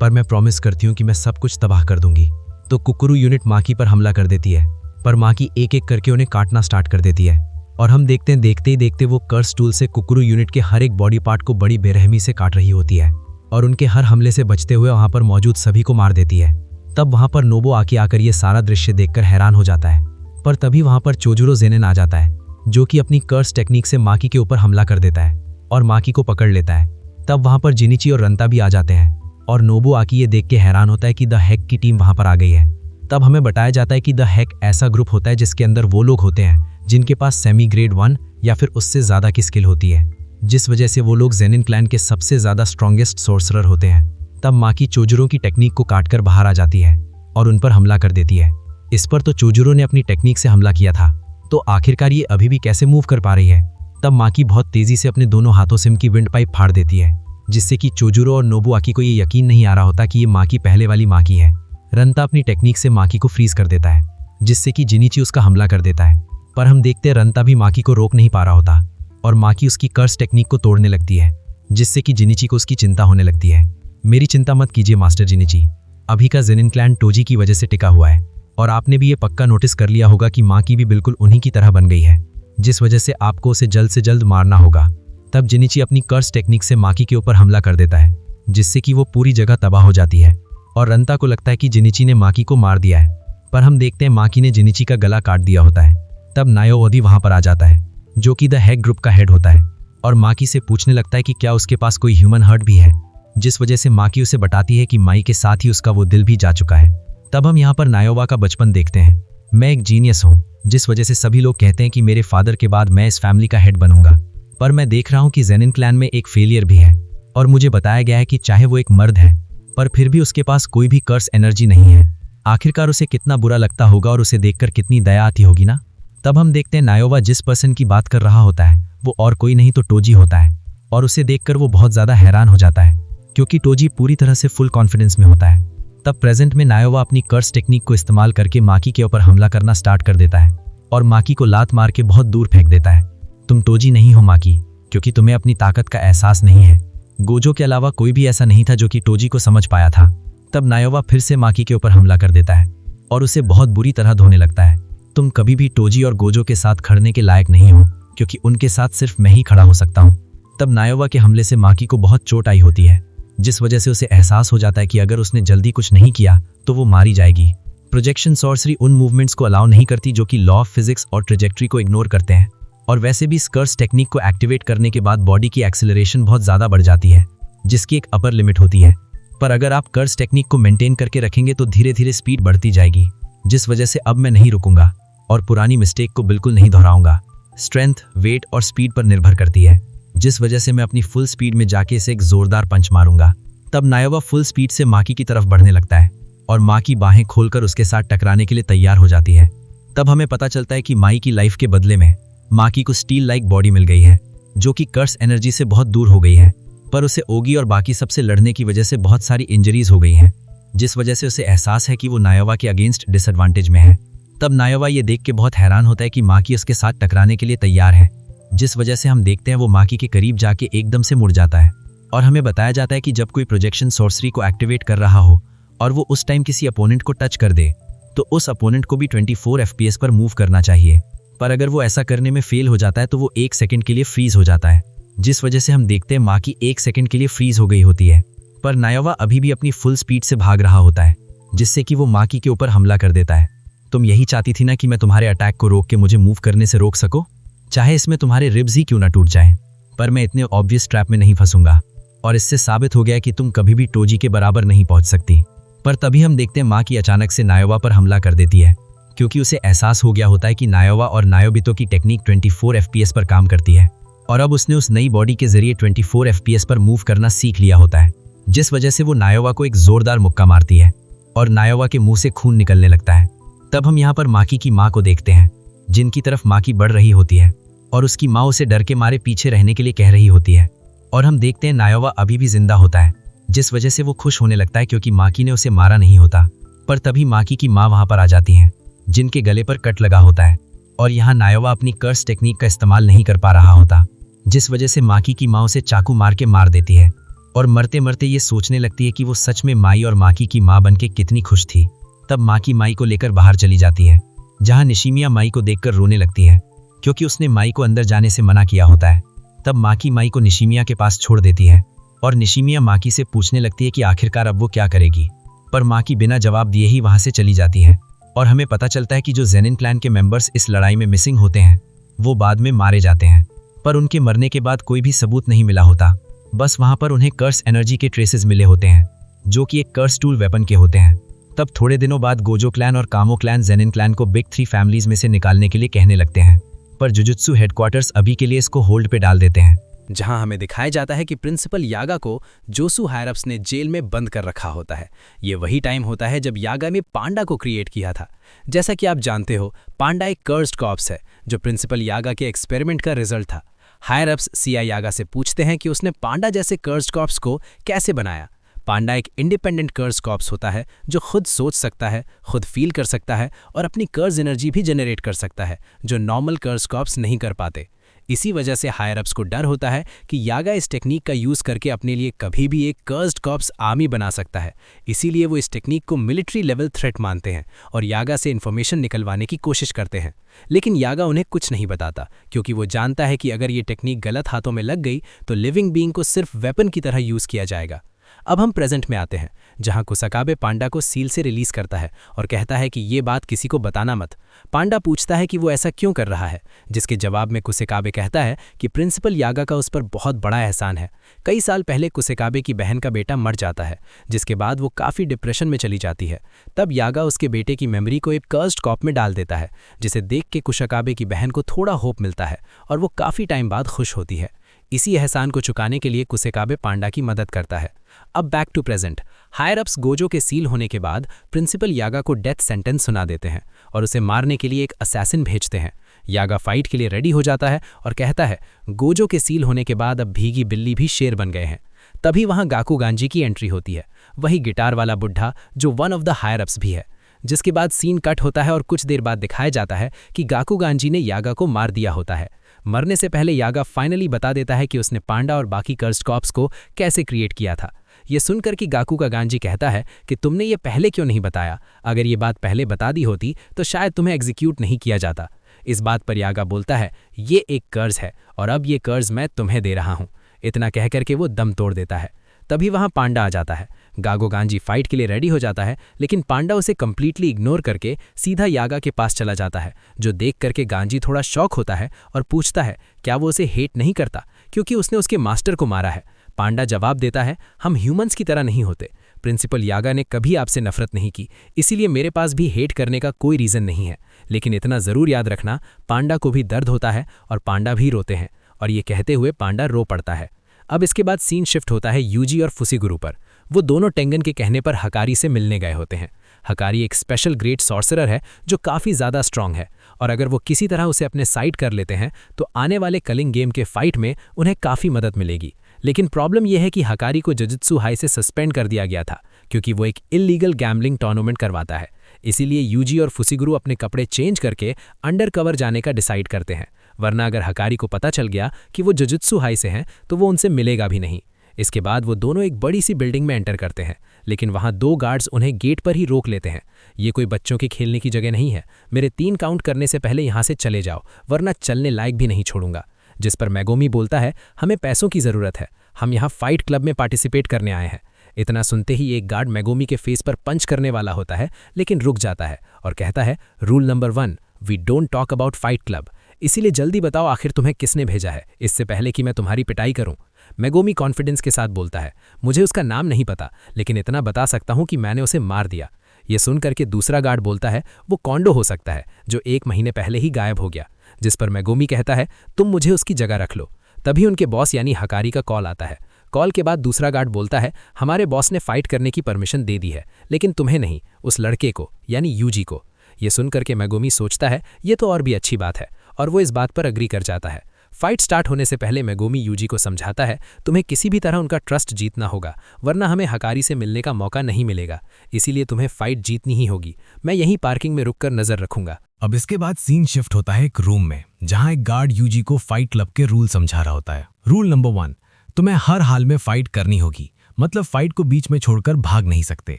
पर मैं प्रॉमिस करती हूँ कि मैं सब कुछ तबाह कर दूंगी। तो कुकुरू यूनिट माकी पर हमला कर देती है, पर माकी एक एक करके उन्हें काटना स्टार्ट कर देती है। और हम देखते ही देखते वो कर्स टूल से कुकुरू यूनिट के हर एक बॉडी पार्ट को बड़ी बेरहमी से काट रही होती है और उनके हर हमले से बचते हुए वहां पर मौजूद सभी को मार देती है। तब वहां पर नोबो आके आकर ये सारा दृश्य देखकर हैरान हो जाता है, पर तभी वहां पर चोजुरो ज़ेनिन आ जाता है, जो कि अपनी कर्स टेक्निक से माकी के ऊपर हमला कर देता है और माकी को पकड़ लेता है। तब वहां पर जिनिची और रंता भी आ जाते हैं और नोबो आकी ये देख के हैरान होता है कि द हैक की टीम वहां पर आ गई है। तब हमें बताया जाता है कि द हैक ऐसा ग्रुप होता है जिसके अंदर वो लोग होते हैं जिनके पास सेमी ग्रेड 1 या फिर उससे ज्यादा की स्किल होती है, जिस वजह से वो लोग ज़ेनिन क्लैन के सबसे ज्यादा स्ट्रॉन्गेस्ट सोर्सरर होते हैं। तब माकी चोजुरो की टेक्निक को काटकर बाहर आ जाती है और उन पर हमला कर देती है। इस पर तो चोजुरो ने अपनी टेक्निक से हमला किया था, तो आखिरकार ये अभी भी कैसे मूव कर पा रही है। तब माकी बहुत तेजी से अपने दोनों हाथों से उनकी विंड पाइप फाड़ देती है, जिससे कि चोजुरो और नोबुआकी को ये यकीन नहीं आ रहा होता कि ये माकी पहले वाली माकी है। रंता अपनी टेक्निक से माकी को फ्रीज कर देता है, जिससे कि जिनिची उसका हमला कर देता है, पर हम देखते हैं रंता भी माकी को रोक नहीं पा रहा होता और माकी उसकी कर्स टेक्निक को तोड़ने लगती है, जिससे कि जिनिची को उसकी चिंता होने लगती है। मेरी चिंता मत कीजिए मास्टर जिनिची, अभी का ज़ेनिन क्लैन टोजी की वजह से टिका हुआ है और आपने भी ये पक्का नोटिस कर लिया होगा कि माकी भी बिल्कुल उन्हीं की तरह बन गई है, जिस वजह से आपको उसे जल्द से जल्द मारना होगा। तब जिनिची अपनी कर्स टेक्निक से माकी के ऊपर हमला कर देता है, जिससे कि वो पूरी जगह तबाह हो जाती है और रंता को लगता है कि जिनिची ने माकी को मार दिया है, पर हम देखते हैं माकी ने जिनिची का गला काट दिया होता है। तब नायोओदी वहां पर आ जाता है, जो कि द हैक ग्रुप का हेड होता है और माकी से पूछने लगता है कि क्या उसके पास कोई ह्यूमन हर्ट भी है, जिस वजह से माकी उसे बताती है कि माई के साथ ही उसका वो दिल भी जा चुका है। तब हम यहाँ पर नायोवा का बचपन देखते हैं। मैं एक जीनियस हूँ, जिस वजह से सभी लोग कहते हैं कि मेरे फादर के बाद मैं इस फैमिली का हेड बनूंगा, पर मैं देख रहा हूँ कि ज़ेनिन क्लैन में एक फेलियर भी है और मुझे बताया गया है कि चाहे वो एक मर्द है पर फिर भी उसके पास कोई भी कर्स एनर्जी नहीं है। आखिरकार उसे कितना बुरा लगता होगा और उसे देखकर कितनी दया आती होगी ना। तब हम देखते हैं नायोवा जिस पर्सन की बात कर रहा होता है वो और कोई नहीं तो टोजी होता है और उसे देखकर वो बहुत ज्यादा हैरान हो जाता है, क्योंकि टोजी पूरी तरह से फुल कॉन्फिडेंस में होता है। तब प्रेजेंट में नायोवा अपनी कर्स टेक्निक को इस्तेमाल करके माकी के ऊपर हमला करना स्टार्ट कर देता है और माकी को लात मार के बहुत दूर फेंक देता है। तुम टोजी नहीं हो माकी, क्योंकि तुम्हें अपनी ताकत का एहसास नहीं है। गोजो के अलावा कोई भी ऐसा नहीं था जो कि टोजी को समझ पाया था। तब नायोवा फिर से माकी के ऊपर हमला कर देता है और उसे बहुत बुरी तरह धोने लगता है। तुम कभी भी टोजी और गोजो के साथ खड़ने के लायक नहीं हो, क्योंकि उनके साथ सिर्फ मैं ही खड़ा हो सकता हूँ। तब नायोवा के हमले से माकी को बहुत चोट आई होती है, जिस वजह से उसे एहसास हो जाता है कि अगर उसने जल्दी कुछ नहीं किया तो वो मारी जाएगी। प्रोजेक्शन सॉर्सरी उन मूवमेंट्स को अलाउ नहीं करती जो कि लॉ ऑफ फिजिक्स और ट्रेजेक्ट्री को इग्नोर करते हैं, और वैसे भी स्कर्स टेक्निक को एक्टिवेट करने के बाद बॉडी की एक्सेलरेशन बहुत ज्यादा बढ़ जाती है, जिसकी एक अपर लिमिट होती है। पर अगर आप कर्स टेक्निक को मेंटेन करके रखेंगे तो धीरे धीरे स्पीड बढ़ती जाएगी, जिस वजह से अब मैं नहीं रुकूंगा और पुरानी मिस्टेक को बिल्कुल नहीं दोहराऊंगा। स्ट्रेंथ, वेट और स्पीड पर निर्भर करती है, जिस वजह से मैं अपनी फुल स्पीड में जाके इसे एक जोरदार पंच मारूंगा। तब नायोवा फुल स्पीड से माकी की तरफ बढ़ने लगता है और माकी बाहें खोलकर उसके साथ टकराने के लिए तैयार हो जाती है। तब हमें पता चलता है कि माई की लाइफ के बदले में माकी को स्टील लाइक बॉडी मिल गई है, जो कि कर्स एनर्जी से बहुत दूर हो गई है, पर उसे ओगी और बाकी सबसे लड़ने की वजह से बहुत सारी इंजरीज हो गई हैं, जिस वजह से उसे एहसास है कि वो नायोवा के अगेंस्ट डिसएडवांटेज में है। तब नायोवा ये देख के बहुत हैरान होता है कि माकी उसके साथ टकराने के लिए तैयार है, जिस वजह से हम देखते हैं वो माकी के करीब जाके एकदम से मुड़ जाता है और हमें बताया जाता है कि जब कोई प्रोजेक्शन सॉर्सरी को एक्टिवेट कर रहा हो और वो उस टाइम किसी अपोनेंट को टच कर दे तो उस अपोनेंट को भी 24 FPS पर मूव करना चाहिए, पर अगर वो ऐसा करने में फेल हो जाता है तो वो 1 सेकंड के लिए फ्रीज हो जाता है, जिस वजह से हम देखते हैं माकी 1 सेकंड के लिए फ्रीज हो गई होती है। पर नायोवा अभी भी अपनी फुल स्पीड से भाग रहा होता है, जिससे कि वो माकी के ऊपर हमला कर देता है। तुम यही चाहती थी ना कि मैं तुम्हारे अटैक को रोक के मुझे मूव करने से रोक सको, चाहे इसमें तुम्हारे रिब्स ही क्यों ना टूट जाएं, पर मैं इतने ऑब्वियस ट्रैप में नहीं फंसूंगा और इससे साबित हो गया कि तुम कभी भी टोजी के बराबर नहीं पहुंच सकती। पर तभी हम देखते हैं माँ की अचानक से नायोवा पर हमला कर देती है, क्योंकि उसे एहसास हो गया होता है कि नायोवा और नायोबितो की टेक्निक 24 FPS पर काम करती है और अब उसने उस नई बॉडी के जरिए 24 FPS पर मूव करना सीख लिया होता है, जिस वजह से वो नायोवा को एक जोरदार मुक्का मारती है और नायोवा के मुंह से खून निकलने लगता है। तब हम यहाँ पर माकी की माँ को देखते हैं, जिनकी तरफ माकी बढ़ रही होती है और उसकी माँ उसे डर के मारे पीछे रहने के लिए कह रही होती है, और हम देखते हैं नायोवा अभी भी जिंदा होता है, जिस वजह से वो खुश होने लगता है क्योंकि माकी ने उसे मारा नहीं होता। पर तभी माकी की माँ वहां पर आ जाती हैं, जिनके गले पर कट लगा होता है और यहाँ नायोवा अपनी कर्स टेक्निक का इस्तेमाल नहीं कर पा रहा होता, जिस वजह से माकी की माँ उसे चाकू मार के मार देती है और मरते मरते ये सोचने लगती है कि वो सच में माई और माकी की माँ बनके कितनी खुश थी। तब माकी माई को लेकर बाहर चली जाती है, जहाँ निशिमिया माई को देखकर रोने लगती है क्योंकि उसने माई को अंदर जाने से मना किया होता है। तब माकी माई को निशिमिया के पास छोड़ देती है और निशिमिया माकी से पूछने लगती है कि आखिरकार अब वो क्या करेगी, पर माकी बिना जवाब दिए ही वहां से चली जाती है। और हमें पता चलता है कि जो जेनिन क्लैन के मेंबर्स इस लड़ाई में मिसिंग होते हैं वो बाद में मारे जाते हैं, पर उनके मरने के बाद कोई भी सबूत नहीं मिला होता। बस वहां पर उन्हें कर्स एनर्जी के ट्रेसेस मिले होते हैं जो कि एक कर्स टूल वेपन के होते हैं। तब थोड़े दिनों बाद गोजो क्लैन और कामो क्लैन जेनिन क्लैन को बिग 3 फैमिलीज में से निकालने के लिए कहने लगते हैं, पर जुजुत्सु हेडक्वार्टर्स अभी के लिए इसको होल्ड पे डाल देते हैं। जहां हमें दिखाया जाता है कि प्रिंसिपल यागा को जोसु हायरअप्स ने जेल में बंद कर रखा होता है। ये वही टाइम होता है जब यागा ने पांडा को क्रिएट किया था। जैसा कि आप जानते हो, पांडा एक कर्स्ड कॉप्स है जो प्रिंसिपल यागा के एक्सपेरिमेंट का रिजल्ट था। हायरअप्स सीआई यागा से पूछते हैं कि उसने पांडा जैसे कर्स्ड कॉप्स को कैसे बनाया। पांडा एक इंडिपेंडेंट कर्स कॉप्स होता है जो खुद सोच सकता है, खुद फील कर सकता है और अपनी कर्स एनर्जी भी जनरेट कर सकता है, जो नॉर्मल कर्स कॉप्स नहीं कर पाते। इसी वजह से हायरअप्स को डर होता है कि यागा इस टेक्निक का यूज़ करके अपने लिए कभी भी एक कर्स्ड कॉप्स आर्मी बना सकता है। इसीलिए वो इस टेक्निक को मिलिट्री लेवल थ्रेट मानते हैं और यागा से इन्फॉर्मेशन निकलवाने की कोशिश करते हैं। लेकिन यागा उन्हें कुछ नहीं बताता क्योंकि वो जानता है कि अगर ये टेक्निक गलत हाथों में लग गई तो लिविंग बीइंग को सिर्फ वेपन की तरह यूज़ किया जाएगा। अब हम प्रेजेंट में आते हैं, जहां कुसाकाबे पांडा को सील से रिलीज करता है और कहता है कि ये बात किसी को बताना मत। पांडा पूछता है कि वो ऐसा क्यों कर रहा है, जिसके जवाब में कुसाकाबे कहता है कि प्रिंसिपल यागा का उस पर बहुत बड़ा एहसान है। कई साल पहले कुसाकाबे की बहन का बेटा मर जाता है, जिसके बाद वो काफ़ी डिप्रेशन में चली जाती है। तब यागा उसके बेटे की मेमोरी को एक कर्स्ड कॉप में डाल देता है, जिसे देख के कुसाकाबे की बहन को थोड़ा होप मिलता है और वो काफ़ी टाइम बाद खुश होती है। इसी एहसान को चुकाने के लिए कुसाकाबे पांडा की मदद करता है। अब बैक टू प्रेजेंट। हायरअप्स गोजो के सील होने के बाद प्रिंसिपल यागा को डेथ सेंटेंस सुना देते हैं और उसे मारने के लिए एक असैसिन भेजते हैं। यागा फाइट के लिए रेडी हो जाता है और कहता है गोजो के सील होने के बाद अब भीगी बिल्ली भी शेर बन गए हैं। तभी वहां गाकू गांजी की एंट्री होती है, वही गिटार वाला बुढ़ा जो वन ऑफ द हायरअप्स भी है। जिसके बाद सीन कट होता है और कुछ देर बाद दिखाया जाता है कि गाकू गांजी ने यागा को मार दिया होता है। मरने से पहले यागा फाइनली बता देता है कि उसने पांडा और बाकी कर्स्ड कॉप्स को कैसे क्रिएट किया था। ये सुनकर कि गाकू का गांजी कहता है कि तुमने ये पहले क्यों नहीं बताया, अगर ये बात पहले बता दी होती तो शायद तुम्हें एग्जीक्यूट नहीं किया जाता। इस बात पर यागा बोलता है ये एक कर्ज है और अब ये कर्ज मैं तुम्हें दे रहा हूँ। इतना कहकर के वो दम तोड़ देता है। तभी वहां पांडा आ जाता है। गागो गांजी फाइट के लिए रेडी हो जाता है, लेकिन पांडा उसे कंप्लीटली इग्नोर करके सीधा यागा के पास चला जाता है, जो देख करके गांजी थोड़ा शॉक होता है और पूछता है क्या वो उसे हेट नहीं करता क्योंकि उसने उसके मास्टर को मारा है। पांडा जवाब देता है हम ह्यूमंस की तरह नहीं होते, प्रिंसिपल यागा ने कभी आपसे नफरत नहीं की, इसीलिए मेरे पास भी हेट करने का कोई रीज़न नहीं है। लेकिन इतना ज़रूर याद रखना, पांडा को भी दर्द होता है और पांडा भी रोते हैं, और ये कहते हुए पांडा रो पड़ता है। अब इसके बाद सीन शिफ्ट होता है यूजी और फुसीगुरु पर। वो दोनों टेंगन के कहने पर हकारी से मिलने गए होते हैं। हकारी एक स्पेशल ग्रेट सॉर्सरर है जो काफ़ी ज़्यादा स्ट्रांग है, और अगर वो किसी तरह उसे अपने साइड कर लेते हैं तो आने वाले कलिंग गेम के फाइट में उन्हें काफ़ी मदद मिलेगी। लेकिन प्रॉब्लम यह है कि हकारी को जुजुत्सु हाई से सस्पेंड कर दिया गया था क्योंकि वो एक इलीगल गैम्बलिंग टूर्नामेंट करवाता है। इसीलिए यूजी और फुसीगुरु अपने कपड़े चेंज करके अंडर कवर जाने का डिसाइड करते हैं, वरना अगर हकारी को पता चल गया कि वो जुजुत्सु हाई से हैं तो वो उनसे मिलेगा भी नहीं। इसके बाद वो दोनों एक बड़ी सी बिल्डिंग में एंटर करते हैं, लेकिन वहाँ 2 गार्ड्स उन्हें गेट पर ही रोक लेते हैं। ये कोई बच्चों के खेलने की जगह नहीं है, मेरे 3 काउंट करने से पहले यहाँ से चले जाओ वरना चलने लायक भी नहीं छोड़ूंगा। जिस पर मेगोमी बोलता है हमें पैसों की ज़रूरत है, हम यहाँ फाइट क्लब में पार्टिसिपेट करने आए हैं। इतना सुनते ही एक गार्ड मेगोमी के फेस पर पंच करने वाला होता है, लेकिन रुक जाता है और कहता है rule number 1 we don't talk about fight club, इसीलिए जल्दी बताओ आखिर तुम्हें किसने भेजा है, इससे पहले कि मैं तुम्हारी पिटाई करूं। मेगोमी कॉन्फिडेंस के साथ बोलता है मुझे उसका नाम नहीं पता, लेकिन इतना बता सकता हूं कि मैंने उसे मार दिया। ये सुनकर के दूसरा गार्ड बोलता है वो कॉन्डो हो सकता है जो 1 महीने पहले ही गायब हो गया। जिस पर मेगोमी कहता है तुम मुझे उसकी जगह रख लो। तभी उनके बॉस यानी हकारी का कॉल आता है। कॉल के बाद दूसरा गार्ड बोलता है हमारे बॉस ने फाइट करने की परमिशन दे दी है, लेकिन तुम्हें नहीं, उस लड़के को यानी यूजी को। ये सुनकर के मेगोमी सोचता है ये तो और भी अच्छी बात है, और वो इस बात पर अग्री कर जाता है। फाइट स्टार्ट होने से पहले मेगोमी यूजी को समझाता है तुम्हें किसी भी तरह उनका ट्रस्ट जीतना होगा, वरना हमें हकारी से मिलने का मौका नहीं मिलेगा, इसीलिए तुम्हें फाइट जीतनी ही होगी। मैं यहीं पार्किंग में रुककर नजर रखूंगा अब इसके बाद सीन शिफ्ट होता है एक रूम में, जहां एक गार्ड यूजी को फाइट क्लब के रूल समझा रहा होता है। रूल नंबर 1, तुम्हें हर हाल में फाइट करनी होगी, मतलब फाइट को बीच में छोड़कर भाग नहीं सकते।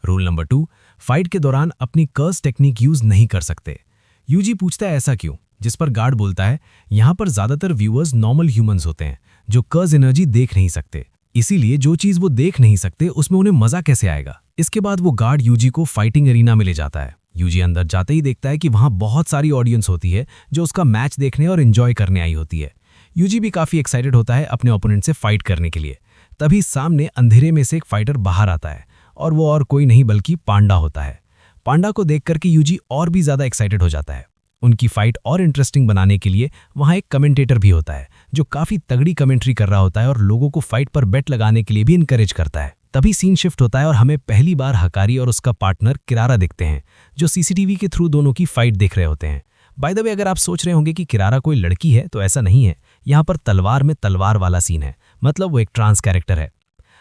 रूल नंबर 2, फाइट के दौरान अपनी कर्स टेक्निक यूज नहीं कर सकते। यूजी पूछता है ऐसा क्यों, जिस पर गार्ड बोलता है यहाँ पर ज्यादातर व्यूअर्स नॉर्मल ह्यूमंस होते हैं जो कर्स एनर्जी देख नहीं सकते, इसीलिए जो चीज वो देख नहीं सकते उसमें उन्हें मजा कैसे आएगा। इसके बाद वो गार्ड यूजी को फाइटिंग एरिना में ले जाता है। यूजी अंदर जाते ही देखता है कि वहां बहुत सारी ऑडियंस होती है जो उसका मैच देखने और एंजॉय करने आई होती है। यूजी भी काफी एक्साइटेड होता है अपने ओपोनेंट से फाइट करने के लिए। तभी सामने अंधेरे में से एक फाइटर बाहर आता है और वो और कोई नहीं बल्कि पांडा होता है। पांडा को देख करके यूजी और भी ज्यादा एक्साइटेड हो जाता है। उनकी फाइट और इंटरेस्टिंग बनाने के लिए वहां एक कमेंटेटर भी होता है जो काफी तगड़ी कमेंट्री कर रहा होता है और लोगों को फाइट पर बेट लगाने के लिए भी इनकरेज करता है। तभी सीन शिफ्ट होता है और हमें पहली बार हकारी और उसका पार्टनर किरारा दिखते हैं, जो सीसीटीवी के थ्रू दोनों की फाइट देख रहे होते हैं। बाय द वे, अगर आप सोच रहे होंगे कि किरारा कोई लड़की है तो ऐसा नहीं है। यहाँ पर तलवार में तलवार वाला सीन है, मतलब वो एक ट्रांस कैरेक्टर है।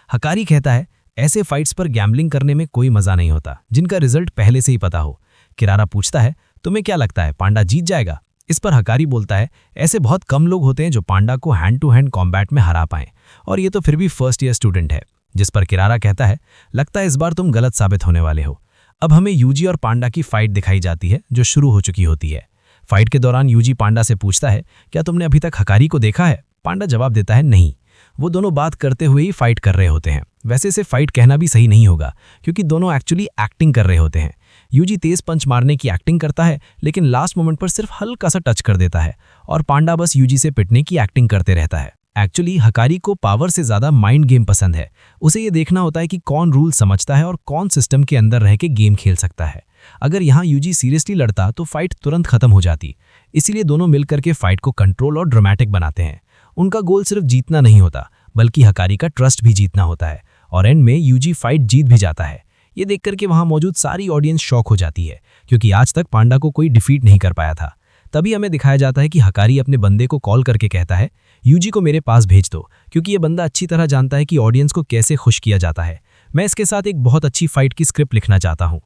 हकारी कहता है ऐसे फाइट्स पर गैम्बलिंग करने में कोई मजा नहीं होता जिनका रिजल्ट पहले से ही पता हो। किरारा पूछता है तुम्हें क्या लगता है पांडा जीत जाएगा? इस पर हकारी बोलता है ऐसे बहुत कम लोग होते हैं जो पांडा को हैंड टू हैंड कॉम्बैट में हरा पाएं, और ये तो फिर भी फर्स्ट ईयर स्टूडेंट है। जिस पर किरारा कहता है लगता है इस बार तुम गलत साबित होने वाले हो। अब हमें यूजी और पांडा की फाइट दिखाई जाती है जो शुरू हो चुकी होती है। फाइट के दौरान यूजी पांडा से पूछता है क्या तुमने अभी तक हकारी को देखा है? पांडा जवाब देता है नहीं। वो दोनों बात करते हुए ही फाइट कर रहे होते हैं। वैसे इसे फाइट कहना भी सही नहीं होगा क्योंकि दोनों एक्चुअली एक्टिंग कर रहे होते हैं। यूजी तेज पंच मारने की एक्टिंग करता है लेकिन लास्ट मोमेंट पर सिर्फ हल्का सा टच कर देता है और पांडा बस यूजी से पिटने की एक्टिंग करते रहता है। एक्चुअली हकारी को पावर से ज्यादा माइंड गेम पसंद है। उसे ये देखना होता है कि कौन रूल समझता है और कौन सिस्टम के अंदर रह के गेम खेल सकता है। अगर यहाँ यूजी सीरियसली लड़ता तो फाइट तुरंत खत्म हो जाती, इसीलिए दोनों मिलकर के फाइट को कंट्रोल और ड्रामेटिक बनाते हैं। उनका गोल सिर्फ जीतना नहीं होता बल्कि हकारी का ट्रस्ट भी जीतना होता है, और एंड में यूजी फाइट जीत भी जाता है। ये देख करके वहां मौजूद सारी ऑडियंस शॉक हो जाती है क्योंकि आज तक पांडा को कोई डिफीट नहीं कर पाया था। तभी हमें दिखाया जाता है कि हकारी अपने बंदे को कॉल करके कहता है यूजी को मेरे पास भेज दो, क्योंकि ये बंदा अच्छी तरह जानता है कि ऑडियंस को कैसे खुश किया जाता है। मैं इसके साथ एक बहुत अच्छी फाइट की स्क्रिप्ट लिखना चाहता हूँ।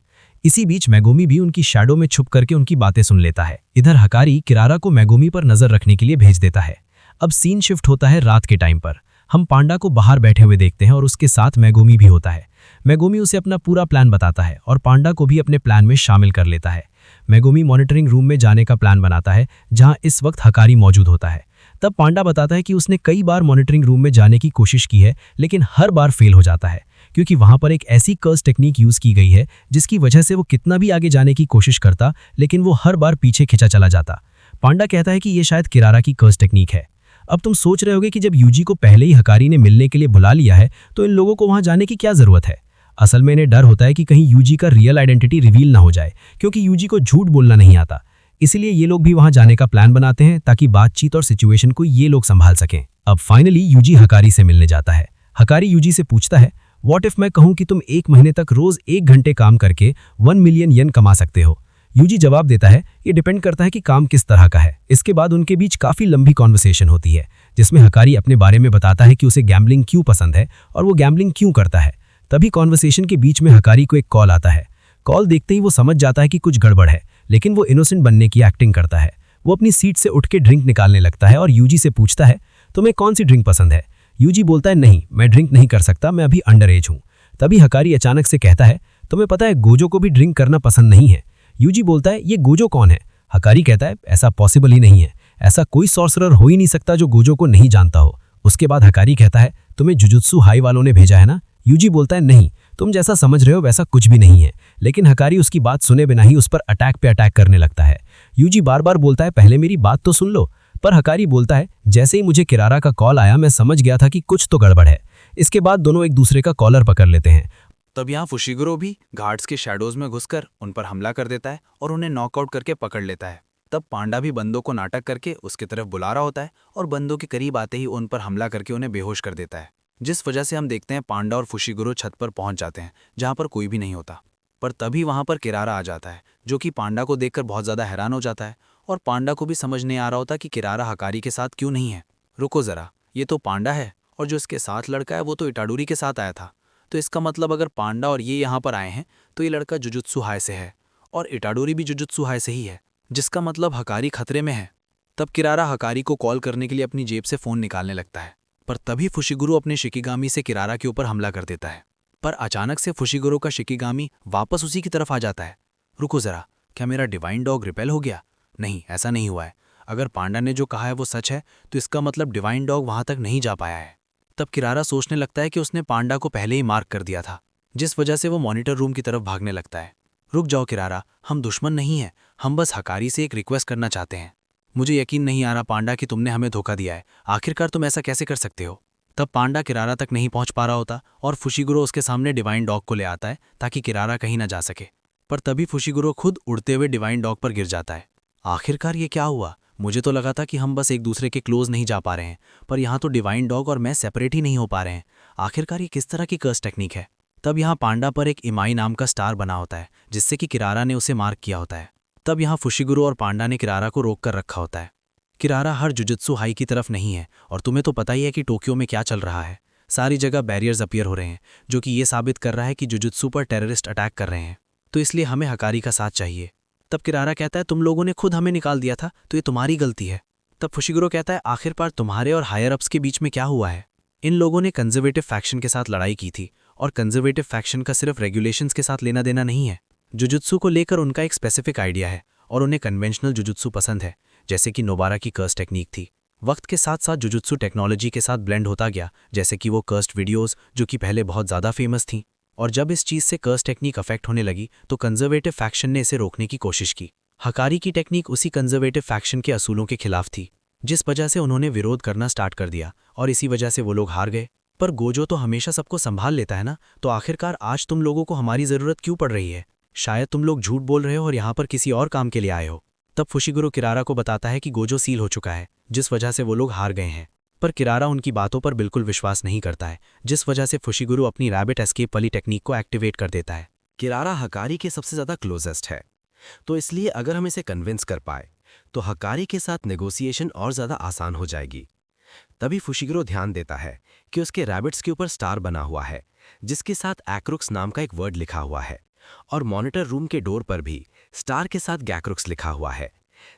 इसी बीच मैगोमी भी उनकी शैडो में छुप करके उनकी बातें सुन लेता है। इधर हकारी किरारा को मैगोमी पर नजर रखने के लिए भेज देता है। अब सीन शिफ्ट होता है रात के टाइम पर। हम पांडा को बाहर बैठे हुए देखते हैं और उसके साथ मैगोमी भी होता है। मैगोमी उसे अपना पूरा प्लान बताता है और पांडा को भी अपने प्लान में शामिल कर लेता है। मैगोमी मॉनिटरिंग रूम में जाने का प्लान बनाता है जहां इस वक्त हकारी मौजूद होता है। तब पांडा बताता है कि उसने कई बार मॉनिटरिंग रूम में जाने की कोशिश की है लेकिन हर बार फेल हो जाता है क्योंकि वहां पर एक ऐसी कर्स टेक्निक यूज की गई है जिसकी वजह से वो कितना भी आगे जाने की कोशिश करता लेकिन वो हर बार पीछे खिंचा चला जाता। पांडा कहता है कि ये शायद किरारा की कर्स टेक्निक है। अब तुम सोच रहे होगे कि जब यूजी को पहले ही हकारी ने मिलने के लिए बुला लिया है तो इन लोगों को वहां जाने की क्या जरूरत है। असल में इन्हें डर होता है कि कहीं यूजी का रियल आइडेंटिटी रिवील ना हो जाए, क्योंकि यूजी को झूठ बोलना नहीं आता। इसलिए ये लोग भी वहां जाने का प्लान बनाते हैं ताकि बातचीत और सिचुएशन को ये लोग संभाल सकें। अब फाइनली यूजी हकारी से मिलने जाता है। हकारी यूजी से पूछता है व्हाट इफ मैं कहूं कि तुम 1 महीने तक रोज 1 घंटे काम करके 1 मिलियन येन कमा सकते हो। यूजी जवाब देता है ये डिपेंड करता है कि काम किस तरह का है। इसके बाद उनके बीच काफी लंबी कॉन्वर्सेशन होती है जिसमें हकारी अपने बारे में बताता है कि उसे गैम्बलिंग क्यों पसंद है और वो गैम्बलिंग क्यों करता है। तभी कॉन्वर्सेशन के बीच में हकारी को एक कॉल आता है। कॉल देखते ही वो समझ जाता है कि कुछ गड़बड़ है, लेकिन वो इनोसेंट बनने की एक्टिंग करता है। वो अपनी सीट से उठ के ड्रिंक निकालने लगता है और यूजी से पूछता है तुम्हें कौन सी ड्रिंक पसंद है। यूजी बोलता है नहीं, मैं ड्रिंक नहीं कर सकता, मैं अभी अंडर एज हूँ। तभी हकारी अचानक से कहता है तुम्हें पता है गोजो को भी ड्रिंक करना पसंद नहीं है। यूजी बोलता है ये गोजो कौन है। हकारी कहता है ऐसा पॉसिबल ही नहीं है, ऐसा कोई सॉर्सरर हो ही नहीं सकता जो गोजो को नहीं जानता हो। उसके बाद हकारी कहता है तुम्हें जुजुत्सु हाई वालों ने भेजा है ना। यूजी बोलता है नहीं, तुम जैसा समझ रहे हो वैसा कुछ भी नहीं है। लेकिन हकारी उसकी बात सुने बिना ही उस पर अटैक पे अटैक करने लगता है। यूजी बार बार बोलता है पहले मेरी बात तो सुन लो, पर हकारी बोलता है जैसे ही मुझे किरारा का कॉल आया मैं समझ गया था कि कुछ तो गड़बड़ है। इसके बाद दोनों एक दूसरे का कॉलर पकड़ लेते हैं। तब यहाँ फुशिगुरो भी गार्ड्स के शैडोज में घुसकर उन पर हमला कर देता है और उन्हें नॉकआउट करके पकड़ लेता है। तब पांडा भी बंदों को नाटक करके उसकी तरफ बुला रहा होता है और बंदों के करीब आते ही उन पर हमला करके उन्हें बेहोश कर देता है, जिस वजह से हम देखते हैं पांडा और फुशिगुरो छत पर पहुंच जाते हैं जहां पर कोई भी नहीं होता। पर तभी वहां पर किरारा आ जाता है जो कि पांडा को देखकर बहुत ज्यादा हैरान हो जाता है और पांडा को भी समझ नहीं आ रहा होता कि किरारा हकारी के साथ क्यों नहीं है। रुको जरा, ये तो पांडा है और जो इसके साथ लड़का है वो तो इटाडोरी के साथ आया था। तो इसका मतलब अगर पांडा और ये यहाँ पर आए हैं तो ये लड़का जुजुत्सु हाई से है और इटाडोरी भी जुजुत्सु हाई से ही है। जिसका मतलब हकारी खतरे में है। तब किरारा हकारी को कॉल करने के लिए अपनी जेब से फ़ोन निकालने लगता है, पर तभी फुशिगुरु अपने शिकिगामी से किरारा के ऊपर हमला कर देता है। पर अचानक से फुशिगुरु का शिकिगामी वापस उसी की तरफ आ जाता है। रुको ज़रा, क्या मेरा डिवाइन डॉग रिपेल हो गया? नहीं, ऐसा नहीं हुआ है। अगर पांडा ने जो कहा है वो सच है तो इसका मतलब डिवाइन डॉग वहां तक नहीं जा पाया है। तब किरारा सोचने लगता है कि उसने पांडा को पहले ही मार्क कर दिया था, जिस वजह से वो मॉनिटर रूम की तरफ भागने लगता है। रुक जाओ किरारा, हम दुश्मन नहीं हैं, हम बस हकारी से एक रिक्वेस्ट करना चाहते हैं। मुझे यकीन नहीं आ रहा पांडा कि तुमने हमें धोखा दिया है। आखिरकार तुम ऐसा कैसे कर सकते हो? तब पांडा किरारा तक नहीं पहुंच पा रहा होता और फुशिगुरु उसके सामने डिवाइन डॉग को ले आता है ताकि किरारा कहीं ना जा सके। पर तभी फुशिगुरु खुद उड़ते हुए डिवाइन डॉग पर गिर जाता है। आखिरकार ये क्या हुआ? मुझे तो लगा था कि हम बस एक दूसरे के क्लोज नहीं जा पा रहे हैं, पर यहाँ तो डिवाइन डॉग और मैं सेपरेट ही नहीं हो पा रहे हैं। आखिरकार ये किस तरह की कर्स टेक्निक है? तब यहाँ पांडा पर एक इमाई नाम का स्टार बना होता है जिससे कि किरारा ने उसे मार्क किया होता है। तब यहाँ फुशिगुरु और पांडा ने किरारा को रोक कर रखा होता है। किरारा हर जुजुत्सु हाई की तरफ नहीं है और तुम्हें तो पता ही है कि टोक्यो में क्या चल रहा है। सारी जगह बैरियर्स अपीयर हो रहे हैं जो कि ये साबित कर रहा है कि जुजुत्सु पर टेररिस्ट अटैक कर रहे हैं, तो इसलिए हमें हकारी का साथ चाहिए। तब किरारा कहता है तुम लोगों ने खुद हमें निकाल दिया था तो ये तुम्हारी गलती है। तब फुशिगुरु कहता है आखिरकार तुम्हारे और हायर अप्स के बीच में क्या हुआ है? इन लोगों ने कंजर्वेटिव फैक्शन के साथ लड़ाई की थी और कंजर्वेटिव फैक्शन का सिर्फ रेगुलेशंस के साथ लेना देना नहीं है। जुजुत्सु को लेकर उनका एक स्पेसिफिक आइडिया है और उन्हें कन्वेंशनल जुजुत्सु पसंद है, जैसे कि नोबारा की कर्स टेक्निक थी। वक्त के साथ साथ जुजुत्सु टेक्नोलॉजी के साथ ब्लेंड होता गया, जैसे कि वो कर्स्ड वीडियोस जो कि पहले बहुत ज़्यादा फेमस थीं। और जब इस चीज़ से कर्स टेक्निक अफेक्ट होने लगी तो कंजर्वेटिव फैक्शन ने इसे रोकने की कोशिश की। हकारी की टेक्निक उसी कंजर्वेटिव फैक्शन के असूलों के खिलाफ थी, जिस वजह से उन्होंने विरोध करना स्टार्ट कर दिया और इसी वजह से वो लोग हार गए। पर गोजो तो हमेशा सबको संभाल लेता है ना, तो आखिरकार आज तुम लोगों को हमारी ज़रूरत क्यों पड़ रही है? शायद तुम लोग झूठ बोल रहे हो और यहाँ पर किसी और काम के लिए आए हो। तब फुशिगुरु किरारा को बताता है कि गोजो सील हो चुका है, जिस वजह से वो लोग हार गए हैं। पर किरारा उनकी बातों पर बिल्कुल विश्वास नहीं करता है, जिस वजह से फुशिगुरु अपनी रैबिट एस्केप वाली टेक्निक को एक्टिवेट कर देता है। किरारा हकारी के सबसे ज्यादा क्लोजेस्ट है, तो इसलिए अगर हम इसे कन्विंस कर पाए तो हकारी के साथ नेगोशिएशन और ज्यादा आसान हो जाएगी। तभी फुशिगुरु ध्यान देता है कि उसके रैबिट्स के ऊपर स्टार बना हुआ है जिसके साथ एक्रुक्स नाम का एक वर्ड लिखा हुआ है, और मॉनिटर रूम के डोर पर भी स्टार के साथ गैक्रुक्स लिखा हुआ है,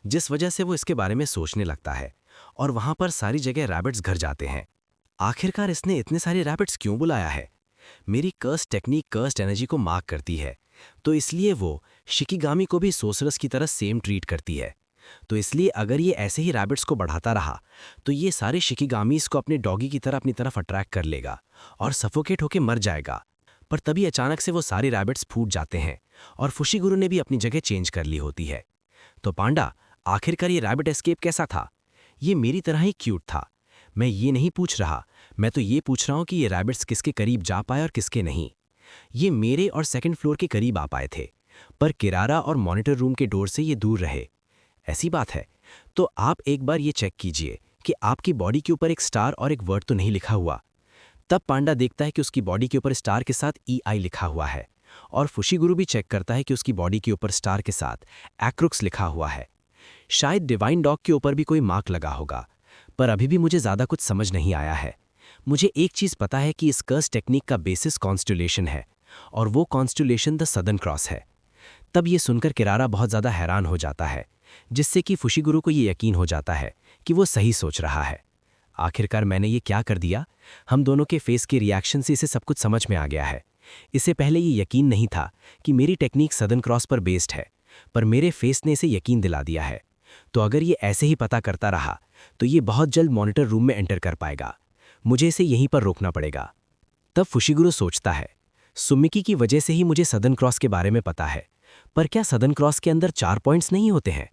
जिस वजह से वो इसके बारे में सोचने लगता है और वहां पर सारी जगह रैबिट्स घर जाते हैं। आखिरकार इसने इतने सारे रैबिट्स क्यों बुलाया है? मेरी कर्स टेक्निक कर्स्ड एनर्जी को मार्क करती है, तो इसलिए वो शिकिगामी को भी सोसरस की तरह सेम ट्रीट करती है। तो इसलिए अगर ये ऐसे ही रैबिट्स को बढ़ाता रहा तो ये सारे शिकिगामीज को अपने डॉगी की तरह अपनी तरफ अट्रैक्ट कर लेगा और सफोकेट होकर मर जाएगा। पर तभी अचानक से वो सारे रैबिट्स फूट जाते हैं और फुशिगुरु ने भी अपनी जगह चेंज कर ली होती है। तो पांडा, आखिरकार ये रैबिट एस्केप कैसा था? ये मेरी तरह ही क्यूट था। मैं ये नहीं पूछ रहा, मैं तो ये पूछ रहा हूँ कि ये रैबिट्स किसके करीब जा पाए और किसके नहीं। ये मेरे और सेकंड फ्लोर के करीब आ पाए थे, पर किरारा और मॉनिटर रूम के डोर से ये दूर रहे। ऐसी बात है तो आप एक बार ये चेक कीजिए कि आपकी बॉडी के ऊपर एक स्टार और एक वर्ड तो नहीं लिखा हुआ। तब पांडा देखता है कि उसकी बॉडी के ऊपर स्टार के साथ EI लिखा हुआ है, और फुशिगुरु भी चेक करता है कि उसकी बॉडी के ऊपर स्टार के साथ एक्रुक्स लिखा हुआ है। शायद डिवाइन डॉग के ऊपर भी कोई मार्क लगा होगा, पर अभी भी मुझे ज़्यादा कुछ समझ नहीं आया है। मुझे एक चीज़ पता है कि इस कर्स टेक्निक का बेसिस कॉन्स्टुलेशन है, और वो कॉन्स्टुलेशन द सदर्न क्रॉस है। तब ये सुनकर किरारा बहुत ज़्यादा हैरान हो जाता है, जिससे कि फुशिगुरु को ये यकीन हो जाता है कि वो सही सोच रहा है। आखिरकार मैंने ये क्या कर दिया? हम दोनों के फेस के रिएक्शन से इसे सब कुछ समझ में आ गया है। इससे पहले ये यकीन नहीं था कि मेरी टेक्निक सदर्न क्रॉस पर बेस्ड है, पर मेरे फेस ने इसे यकीन दिला दिया है। तो अगर ये ऐसे ही पता करता रहा तो ये बहुत जल्द मॉनिटर रूम में एंटर कर पाएगा। मुझे इसे यहीं पर रोकना पड़ेगा। तब फुशिगुरु सोचता है, सुमिकी की वजह से ही मुझे सदर्न क्रॉस के बारे में पता है, पर क्या सदर्न क्रॉस के अंदर 4 पॉइंट्स नहीं होते हैं?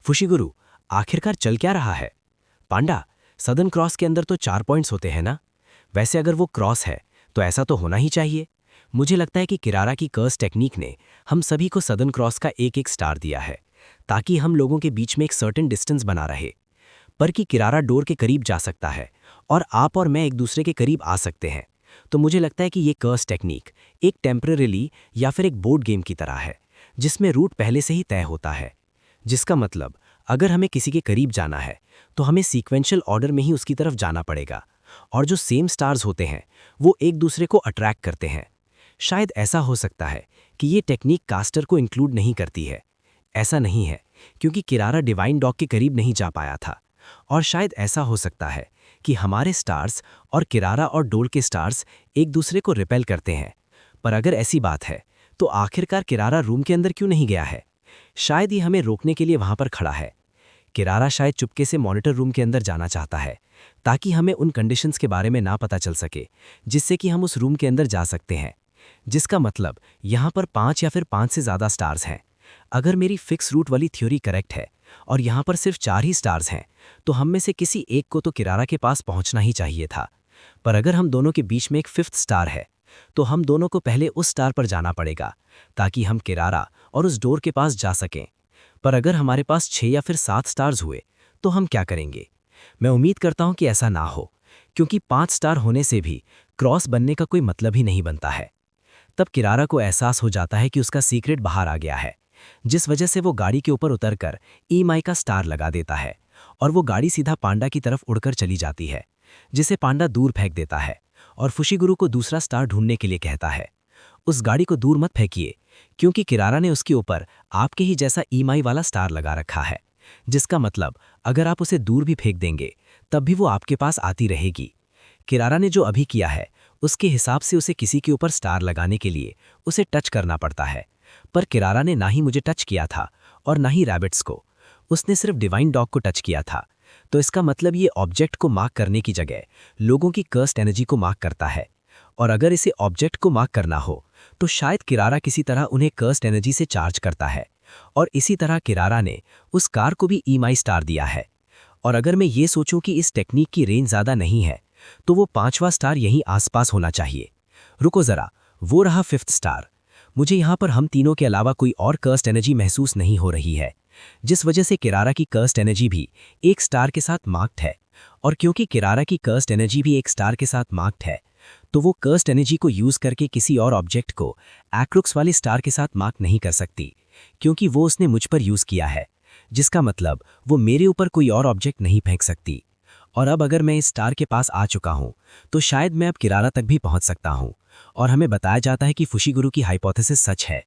फुशिगुरु, आखिरकार चल क्या रहा है? पांडा, सदर्न क्रॉस के अंदर तो 4 पॉइंट्स होते हैं ना? वैसे अगर वो क्रॉस है तो ऐसा तो होना ही चाहिए। मुझे लगता है कि किरारा की कर्स टेक्निक ने हम सभी को सदर्न क्रॉस का एक एक स्टार दिया है, ताकि हम लोगों के बीच में एक सर्टेन डिस्टेंस बना रहे। पर कि किरारा डोर के करीब जा सकता है और आप और मैं एक दूसरे के करीब आ सकते हैं, तो मुझे लगता है कि ये कर्स टेक्निक एक टेम्परेरी या फिर एक बोर्ड गेम की तरह है, जिसमें रूट पहले से ही तय होता है। जिसका मतलब अगर हमें किसी के करीब जाना है तो हमें सीक्वेंशियल ऑर्डर में ही उसकी तरफ जाना पड़ेगा, और जो सेम स्टार्स होते हैं वो एक दूसरे को अट्रैक्ट करते हैं। शायद ऐसा हो सकता है कि ये टेक्निक कास्टर को इंक्लूड नहीं करती है। ऐसा नहीं है क्योंकि किरारा डिवाइन डॉग के करीब नहीं जा पाया था। और शायद ऐसा हो सकता है कि हमारे स्टार्स और किरारा और डोल के स्टार्स एक दूसरे को रिपेल करते हैं। पर अगर ऐसी बात है तो आखिरकार किरारा रूम के अंदर क्यों नहीं गया है? शायद ये हमें रोकने के लिए वहां पर खड़ा है। किरारा शायद चुपके से मॉनिटर रूम के अंदर जाना चाहता है ताकि हमें उन कंडीशंस के बारे में ना पता चल सके जिससे कि हम उस रूम के अंदर जा सकते हैं। जिसका मतलब यहाँ पर 5 या फिर 5 से ज़्यादा स्टार्स हैं। अगर मेरी फिक्स रूट वाली थ्योरी करेक्ट है और यहाँ पर सिर्फ 4 ही स्टार्स हैं तो हम में से किसी एक को तो किरारा के पास पहुँचना ही चाहिए था। पर अगर हम दोनों के बीच में एक 5th स्टार है तो हम दोनों को पहले उस स्टार पर जाना पड़ेगा ताकि हम किरारा और उस डोर के पास जा सकें। पर अगर हमारे पास 6 या फिर 7 स्टार्स हुए तो हम क्या करेंगे? मैं उम्मीद करता हूं कि ऐसा ना हो, क्योंकि 5 स्टार होने से भी क्रॉस बनने का कोई मतलब ही नहीं बनता है। तब किरारा को एहसास हो जाता है कि उसका सीक्रेट बाहर आ गया है, जिस वजह से वो गाड़ी के ऊपर उतरकर ईमाई का स्टार लगा देता है और वो गाड़ी सीधा पांडा की तरफ उड़कर चली जाती है, जिसे पांडा दूर फेंक देता है और फुशीगुरु को दूसरा स्टार ढूंढने के लिए कहता है। उस गाड़ी को दूर मत फेंकिए, क्योंकि किरारा ने उसके ऊपर आपके ही जैसा ईमाई वाला स्टार लगा रखा है, जिसका मतलब अगर आप उसे दूर भी फेंक देंगे तब भी वो आपके पास आती रहेगी। किरारा ने जो अभी किया है उसके हिसाब से उसे किसी के ऊपर स्टार लगाने के लिए उसे टच करना पड़ता है, पर किरारा ने ना ही मुझे टच किया था और ना ही रैबिट्स को, उसने सिर्फ डिवाइन डॉग को टच किया था। तो इसका मतलब ये ऑब्जेक्ट को मार्क करने की जगह लोगों की कर्स्ड एनर्जी को मार्क करता है। और अगर इसे ऑब्जेक्ट को मार्क करना हो तो शायद किरारा किसी तरह उन्हें कर्स्ड एनर्जी से चार्ज करता है, और इसी तरह किरारा ने उस कार को भी ईमाई स्टार दिया है। और अगर मैं ये सोचूं कि इस टेक्निक की रेंज ज़्यादा नहीं है तो वो 5वां स्टार यहीं आसपास होना चाहिए। रुको ज़रा, वो रहा 5th स्टार। मुझे यहाँ पर हम तीनों के अलावा कोई और कर्स्ड एनर्जी महसूस नहीं हो रही है, जिस वजह से किरारा की कर्स्ड एनर्जी भी एक स्टार के साथ मार्क्ड है। और क्योंकि किरारा की कर्स्ड एनर्जी भी एक स्टार के साथ मार्क्ड है तो वो कर्स्ड एनर्जी को यूज़ करके किसी और ऑब्जेक्ट को एक्रुक्स वाले स्टार के साथ मार्क नहीं कर सकती, क्योंकि वो उसने मुझ पर यूज़ किया है, जिसका मतलब वो मेरे ऊपर कोई और ऑब्जेक्ट नहीं फेंक सकती। और अब अगर मैं इस स्टार के पास आ चुका हूँ तो शायद मैं अब किरारा तक भी पहुँच सकता हूँ। और हमें बताया जाता है कि फुशीगुरु की हाइपोथेसिस सच है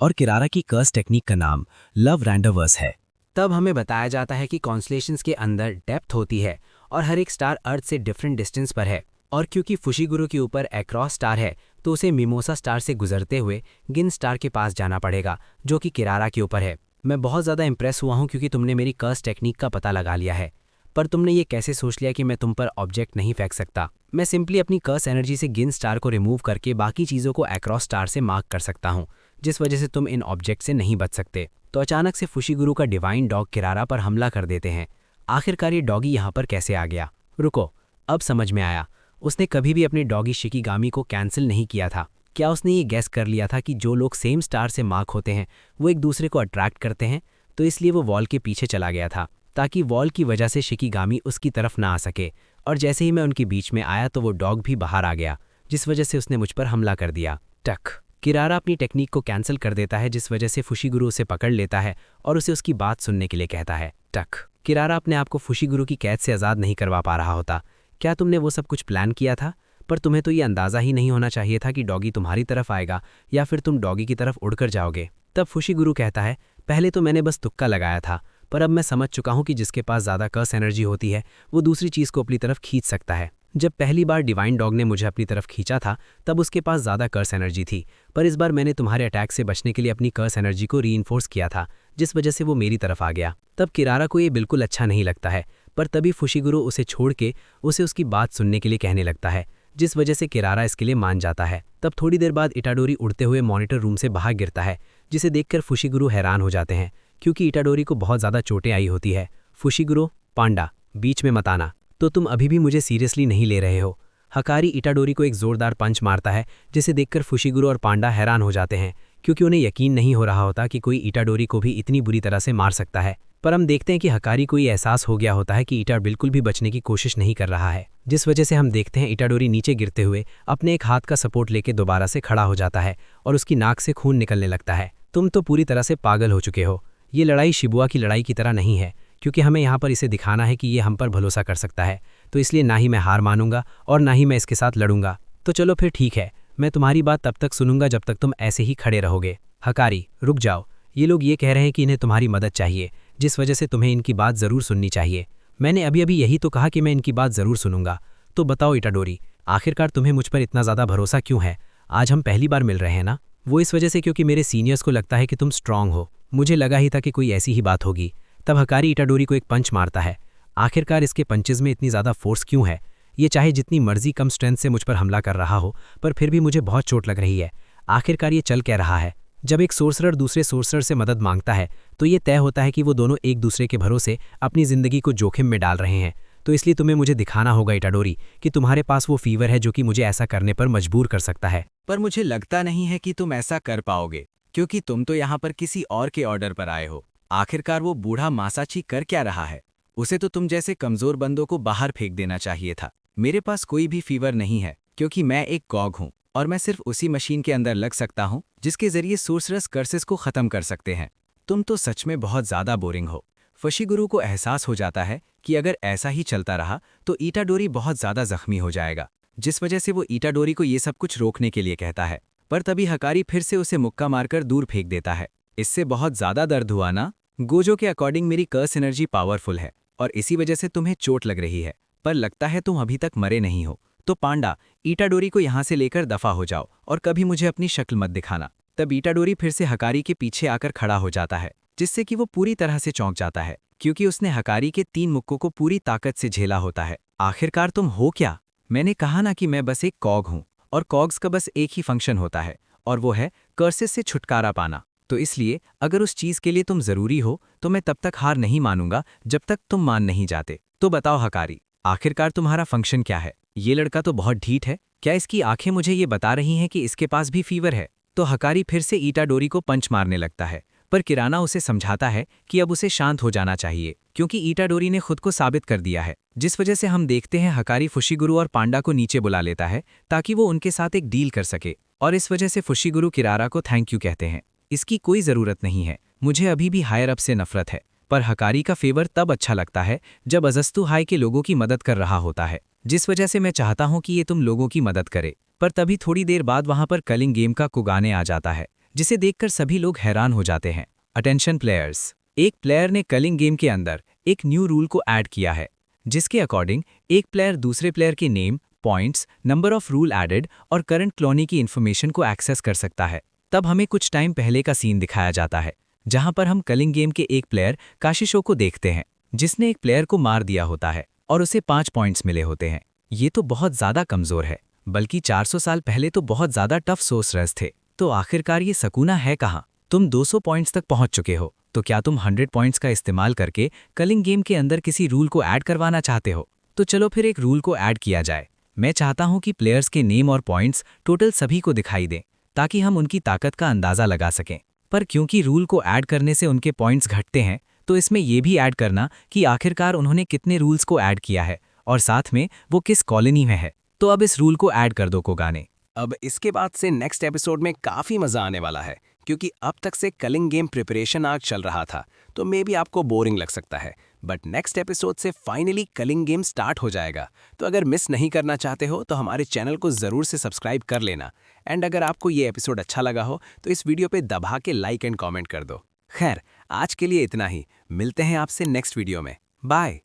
और किरारा की कर्स टेक्निक का नाम लव रैंडोवर्स है। तब हमें बताया जाता है कि कॉन्स्टलेशंस के अंदर डेप्थ होती है और हर एक स्टार अर्थ से डिफरेंट डिस्टेंस पर है। और क्योंकि फुशीगुरु के ऊपर एक्रॉस स्टार है तो उसे मिमोसा स्टार से गुजरते हुए गिन स्टार के पास जाना पड़ेगा, जो कि किरारा के ऊपर है। मैं बहुत ज़्यादा इंप्रेस हुआ हूँ क्योंकि तुमने मेरी कर्स टेक्निक का पता लगा लिया है। पर तुमने ये कैसे सोच लिया कि मैं तुम पर ऑब्जेक्ट नहीं फेंक सकता? मैं सिंपली अपनी कर्स एनर्जी से गिन स्टार को रिमूव करके बाकी चीज़ों को एक्रॉस स्टार से मार्क कर सकता हूँ, जिस वजह से तुम इन ऑब्जेक्ट से नहीं बच सकते। तो अचानक से फुशीगुरु का डिवाइन डॉग किरारा पर हमला कर देते हैं। आखिरकार ये डॉगी यहाँ पर कैसे आ गया? रुको, अब समझ में आया। उसने कभी भी अपने डॉगी शिकीगामी को कैंसिल नहीं किया था। क्या उसने ये गैस कर लिया था कि जो लोग सेम स्टार से मार्क होते हैं वो एक दूसरे को अट्रैक्ट करते हैं? तो इसलिए वो वॉल के पीछे चला गया था ताकि वॉल की वजह से शिकीगामी उसकी तरफ ना आ सके। और जैसे ही मैं उनके बीच में आया तो वो डॉग भी बाहर आ गया, जिस वजह से उसने मुझ पर हमला कर दिया। टक, किरारा अपनी टेक्निक को कैंसिल कर देता है, जिस वजह से फुशीगुरु उसे पकड़ लेता है और उसे उसकी बात सुनने के लिए कहता है। टक, किरारा अपने आप को फुशीगुरु की कैद से आज़ाद नहीं करवा पा रहा होता। क्या तुमने वो सब कुछ प्लान किया था? पर तुम्हें तो ये अंदाज़ा ही नहीं होना चाहिए था कि डॉगी तुम्हारी तरफ आएगा या फिर तुम डॉगी की तरफ उड़कर जाओगे। तब फुशीगुरु कहता है, पहले तो मैंने बस तुक्का लगाया था, पर अब मैं समझ चुका हूँ कि जिसके पास ज़्यादा कर्स एनर्जी होती है वो दूसरी चीज़ को अपनी तरफ खींच सकता है। जब पहली बार डिवाइन डॉग ने मुझे अपनी तरफ खींचा था तब उसके पास ज़्यादा कर्स एनर्जी थी, पर इस बार मैंने तुम्हारे अटैक से बचने के लिए अपनी कर्स एनर्जी को रीइंफोर्स किया था, जिस वजह से वो मेरी तरफ आ गया। तब किरारा को ये बिल्कुल अच्छा नहीं लगता है, पर तभी फुशीगुरु उसे छोड़ के उसे उसकी बात सुनने के लिए कहने लगता है, जिस वजह से किरारा इसके लिए मान जाता है। तब थोड़ी देर बाद इटाडोरी उड़ते हुए मॉनिटर रूम से बाहर गिरता है, जिसे देखकर फुशीगुरु हैरान हो जाते हैं क्योंकि इटाडोरी को बहुत ज़्यादा चोटें आई होती है। फुशीगुरु, पांडा, बीच में मत आना। तो तुम अभी भी मुझे सीरियसली नहीं ले रहे हो? हकारी इटाडोरी को एक जोरदार पंच मारता है, जिसे देखकर फुशीगुरु और पांडा हैरान हो जाते हैं क्योंकि उन्हें यकीन नहीं हो रहा होता कि कोई इटाडोरी को भी इतनी बुरी तरह से मार सकता है। पर हम देखते हैं कि हकारी को ये एहसास हो गया होता है कि इटा बिल्कुल भी बचने की कोशिश नहीं कर रहा है, जिस वजह से हम देखते हैं इटाडोरी नीचे गिरते हुए अपने एक हाथ का सपोर्ट लेके दोबारा से खड़ा हो जाता है और उसकी नाक से खून निकलने लगता है। तुम तो पूरी तरह से पागल हो चुके हो। ये लड़ाई शिबुआ की लड़ाई की तरह नहीं है, क्योंकि हमें यहाँ पर इसे दिखाना है कि ये हम पर भरोसा कर सकता है। तो इसलिए ना ही मैं हार मानूंगा और ना ही मैं इसके साथ लड़ूंगा। तो चलो फिर ठीक है, मैं तुम्हारी बात तब तक सुनूंगा जब तक तुम ऐसे ही खड़े रहोगे। हकारी, रुक जाओ, ये लोग ये कह रहे हैं कि इन्हें तुम्हारी मदद चाहिए, जिस वजह से तुम्हें इनकी बात ज़रूर सुननी चाहिए। मैंने अभी अभी यही तो कहा कि मैं इनकी बात ज़रूर सुनूंगा। तो बताओ इटाडोरी, आखिरकार तुम्हें मुझ पर इतना ज़्यादा भरोसा क्यों है? आज हम पहली बार मिल रहे हैं ना? वो इस वजह से क्योंकि मेरे सीनियर्स को लगता है कि तुम स्ट्रांग हो। मुझे लगा ही था कि कोई ऐसी ही बात होगी। तब हकारी इटाडोरी को एक पंच मारता है। आखिरकार इसके पंचेज में इतनी ज़्यादा फोर्स क्यों है? ये चाहे जितनी मर्जी कम स्ट्रेंथ से मुझ पर हमला कर रहा हो, पर फिर भी मुझे बहुत चोट लग रही है। आखिरकार ये चल क्या रहा है? जब एक सोर्सरर दूसरे सोर्सरर से मदद मांगता है तो ये तय होता है कि वो दोनों एक दूसरे के भरोसे अपनी ज़िंदगी को जोखिम में डाल रहे हैं। तो इसलिए तुम्हें मुझे दिखाना होगा इटाडोरी कि तुम्हारे पास वो फीवर है जो कि मुझे ऐसा करने पर मजबूर कर सकता है। पर मुझे लगता नहीं है कि तुम ऐसा कर पाओगे, क्योंकि तुम तो यहाँ पर किसी और के ऑर्डर पर आए हो। आखिरकार वो बूढ़ा मासाची कर क्या रहा है? उसे तो तुम जैसे कमजोर बंदों को बाहर फेंक देना चाहिए था। मेरे पास कोई भी फीवर नहीं है, क्योंकि मैं एक कॉग हूँ और मैं सिर्फ उसी मशीन के अंदर लग सकता हूँ जिसके जरिए सोर्सरस कर्सेस को खत्म कर सकते हैं। तुम तो सच में बहुत ज्यादा बोरिंग हो। फशीगुरु को एहसास हो जाता है कि अगर ऐसा ही चलता रहा तो इटाडोरी बहुत ज्यादा जख्मी हो जाएगा, जिस वजह से वो इटाडोरी को ये सब कुछ रोकने के लिए कहता है। पर तभी हकारी फिर से उसे मुक्का मारकर दूर फेंक देता है। इससे बहुत ज्यादा दर्द हुआ ना? गोजो के अकॉर्डिंग मेरी कर्स एनर्जी पावरफुल है और इसी वजह से तुम्हें चोट लग रही है, पर लगता है तुम अभी तक मरे नहीं हो। तो पांडा, इटाडोरी को यहाँ से लेकर दफा हो जाओ और कभी मुझे अपनी शक्ल मत दिखाना। तब इटाडोरी फिर से हकारी के पीछे आकर खड़ा हो जाता है, जिससे कि वो पूरी तरह से चौंक जाता है, क्योंकि उसने हकारी के 3 मुक्कों को पूरी ताकत से झेला होता है। आखिरकार तुम हो क्या? मैंने कहा ना कि मैं बस एक कॉग हूँ और कॉग्स का बस एक ही फंक्शन होता है और वो है कर्सेस से छुटकारा पाना। तो इसलिए अगर उस चीज के लिए तुम जरूरी हो तो मैं तब तक हार नहीं मानूंगा जब तक तुम मान नहीं जाते। तो बताओ हकारी, आखिरकार तुम्हारा फंक्शन क्या है? ये लड़का तो बहुत ढीठ है। क्या इसकी आंखें मुझे ये बता रही हैं कि इसके पास भी फीवर है? तो हकारी फिर से इटाडोरी को पंच मारने लगता है, पर किराना उसे समझाता है कि अब उसे शांत हो जाना चाहिए, क्योंकि इटाडोरी ने खुद को साबित कर दिया है। जिस वजह से हम देखते हैं हकारी फुशीगुरु और पांडा को नीचे बुला लेता है ताकि वो उनके साथ एक डील कर सके, और इस वजह से फुशीगुरु किरारा को थैंक यू कहते हैं। इसकी कोई ज़रूरत नहीं है, मुझे अभी भी हायर अप से नफरत है। पर हकारी का फेवर तब अच्छा लगता है जब अजस्तु हाई के लोगों की मदद कर रहा होता है, जिस वजह से मैं चाहता हूं कि ये तुम लोगों की मदद करे। पर तभी थोड़ी देर बाद वहां पर कलिंग गेम का कुगाने आ जाता है, जिसे देखकर सभी लोग हैरान हो जाते हैं। अटेंशन प्लेयर्स, एक प्लेयर ने कलिंग गेम के अंदर एक न्यू रूल को ऐड किया है, जिसके अकॉर्डिंग एक प्लेयर दूसरे प्लेयर के name, points, number of rule added और करंट कॉलोनी की इन्फॉर्मेशन को एक्सेस कर सकता है। तब हमें कुछ टाइम पहले का सीन दिखाया जाता है, जहां पर हम कलिंग गेम के एक प्लेयर काशिशो को देखते हैं, जिसने एक प्लेयर को मार दिया होता है और उसे 5 पॉइंट्स मिले होते हैं। ये तो बहुत ज्यादा कमजोर है, बल्कि 400 साल पहले तो बहुत ज्यादा टफ सोर्सरर्स थे। तो आखिरकार ये सकूना है कहाँ? तुम 200 पॉइंट्स तक पहुंच चुके हो, तो क्या तुम 100 पॉइंट्स का इस्तेमाल करके कलिंग गेम के अंदर किसी रूल को ऐड करवाना चाहते हो? तो चलो फिर एक रूल को ऐड किया जाए। मैं चाहता हूं कि प्लेयर्स के नेम और पॉइंट्स टोटल सभी को दिखाई दें, ताकि हम उनकी ताकत का अंदाजा लगा सकें। पर क्योंकि रूल को ऐड करने से उनके पॉइंट्स घटते हैं, तो इसमें यह भी ऐड करना कि आखिरकार उन्होंने कितने रूल्स को ऐड किया है और साथ में वो किस कॉलोनी में है। तो अब इस रूल को ऐड कर दो कोगाने। अब इसके बाद से नेक्स्ट एपिसोड में काफ़ी मज़ा आने वाला है, क्योंकि अब तक से कलिंग गेम प्रिपरेशन आर्क चल रहा था, तो मे बी आपको बोरिंग लग सकता है, बट नेक्स्ट एपिसोड से फाइनली कलिंग गेम स्टार्ट हो जाएगा। तो अगर मिस नहीं करना चाहते हो तो हमारे चैनल को ज़रूर से सब्सक्राइब कर लेना। एंड अगर आपको ये एपिसोड अच्छा लगा हो तो इस वीडियो पे दबा के लाइक एंड कॉमेंट कर दो। खैर, आज के लिए इतना ही। मिलते हैं आपसे नेक्स्ट वीडियो में। बाय।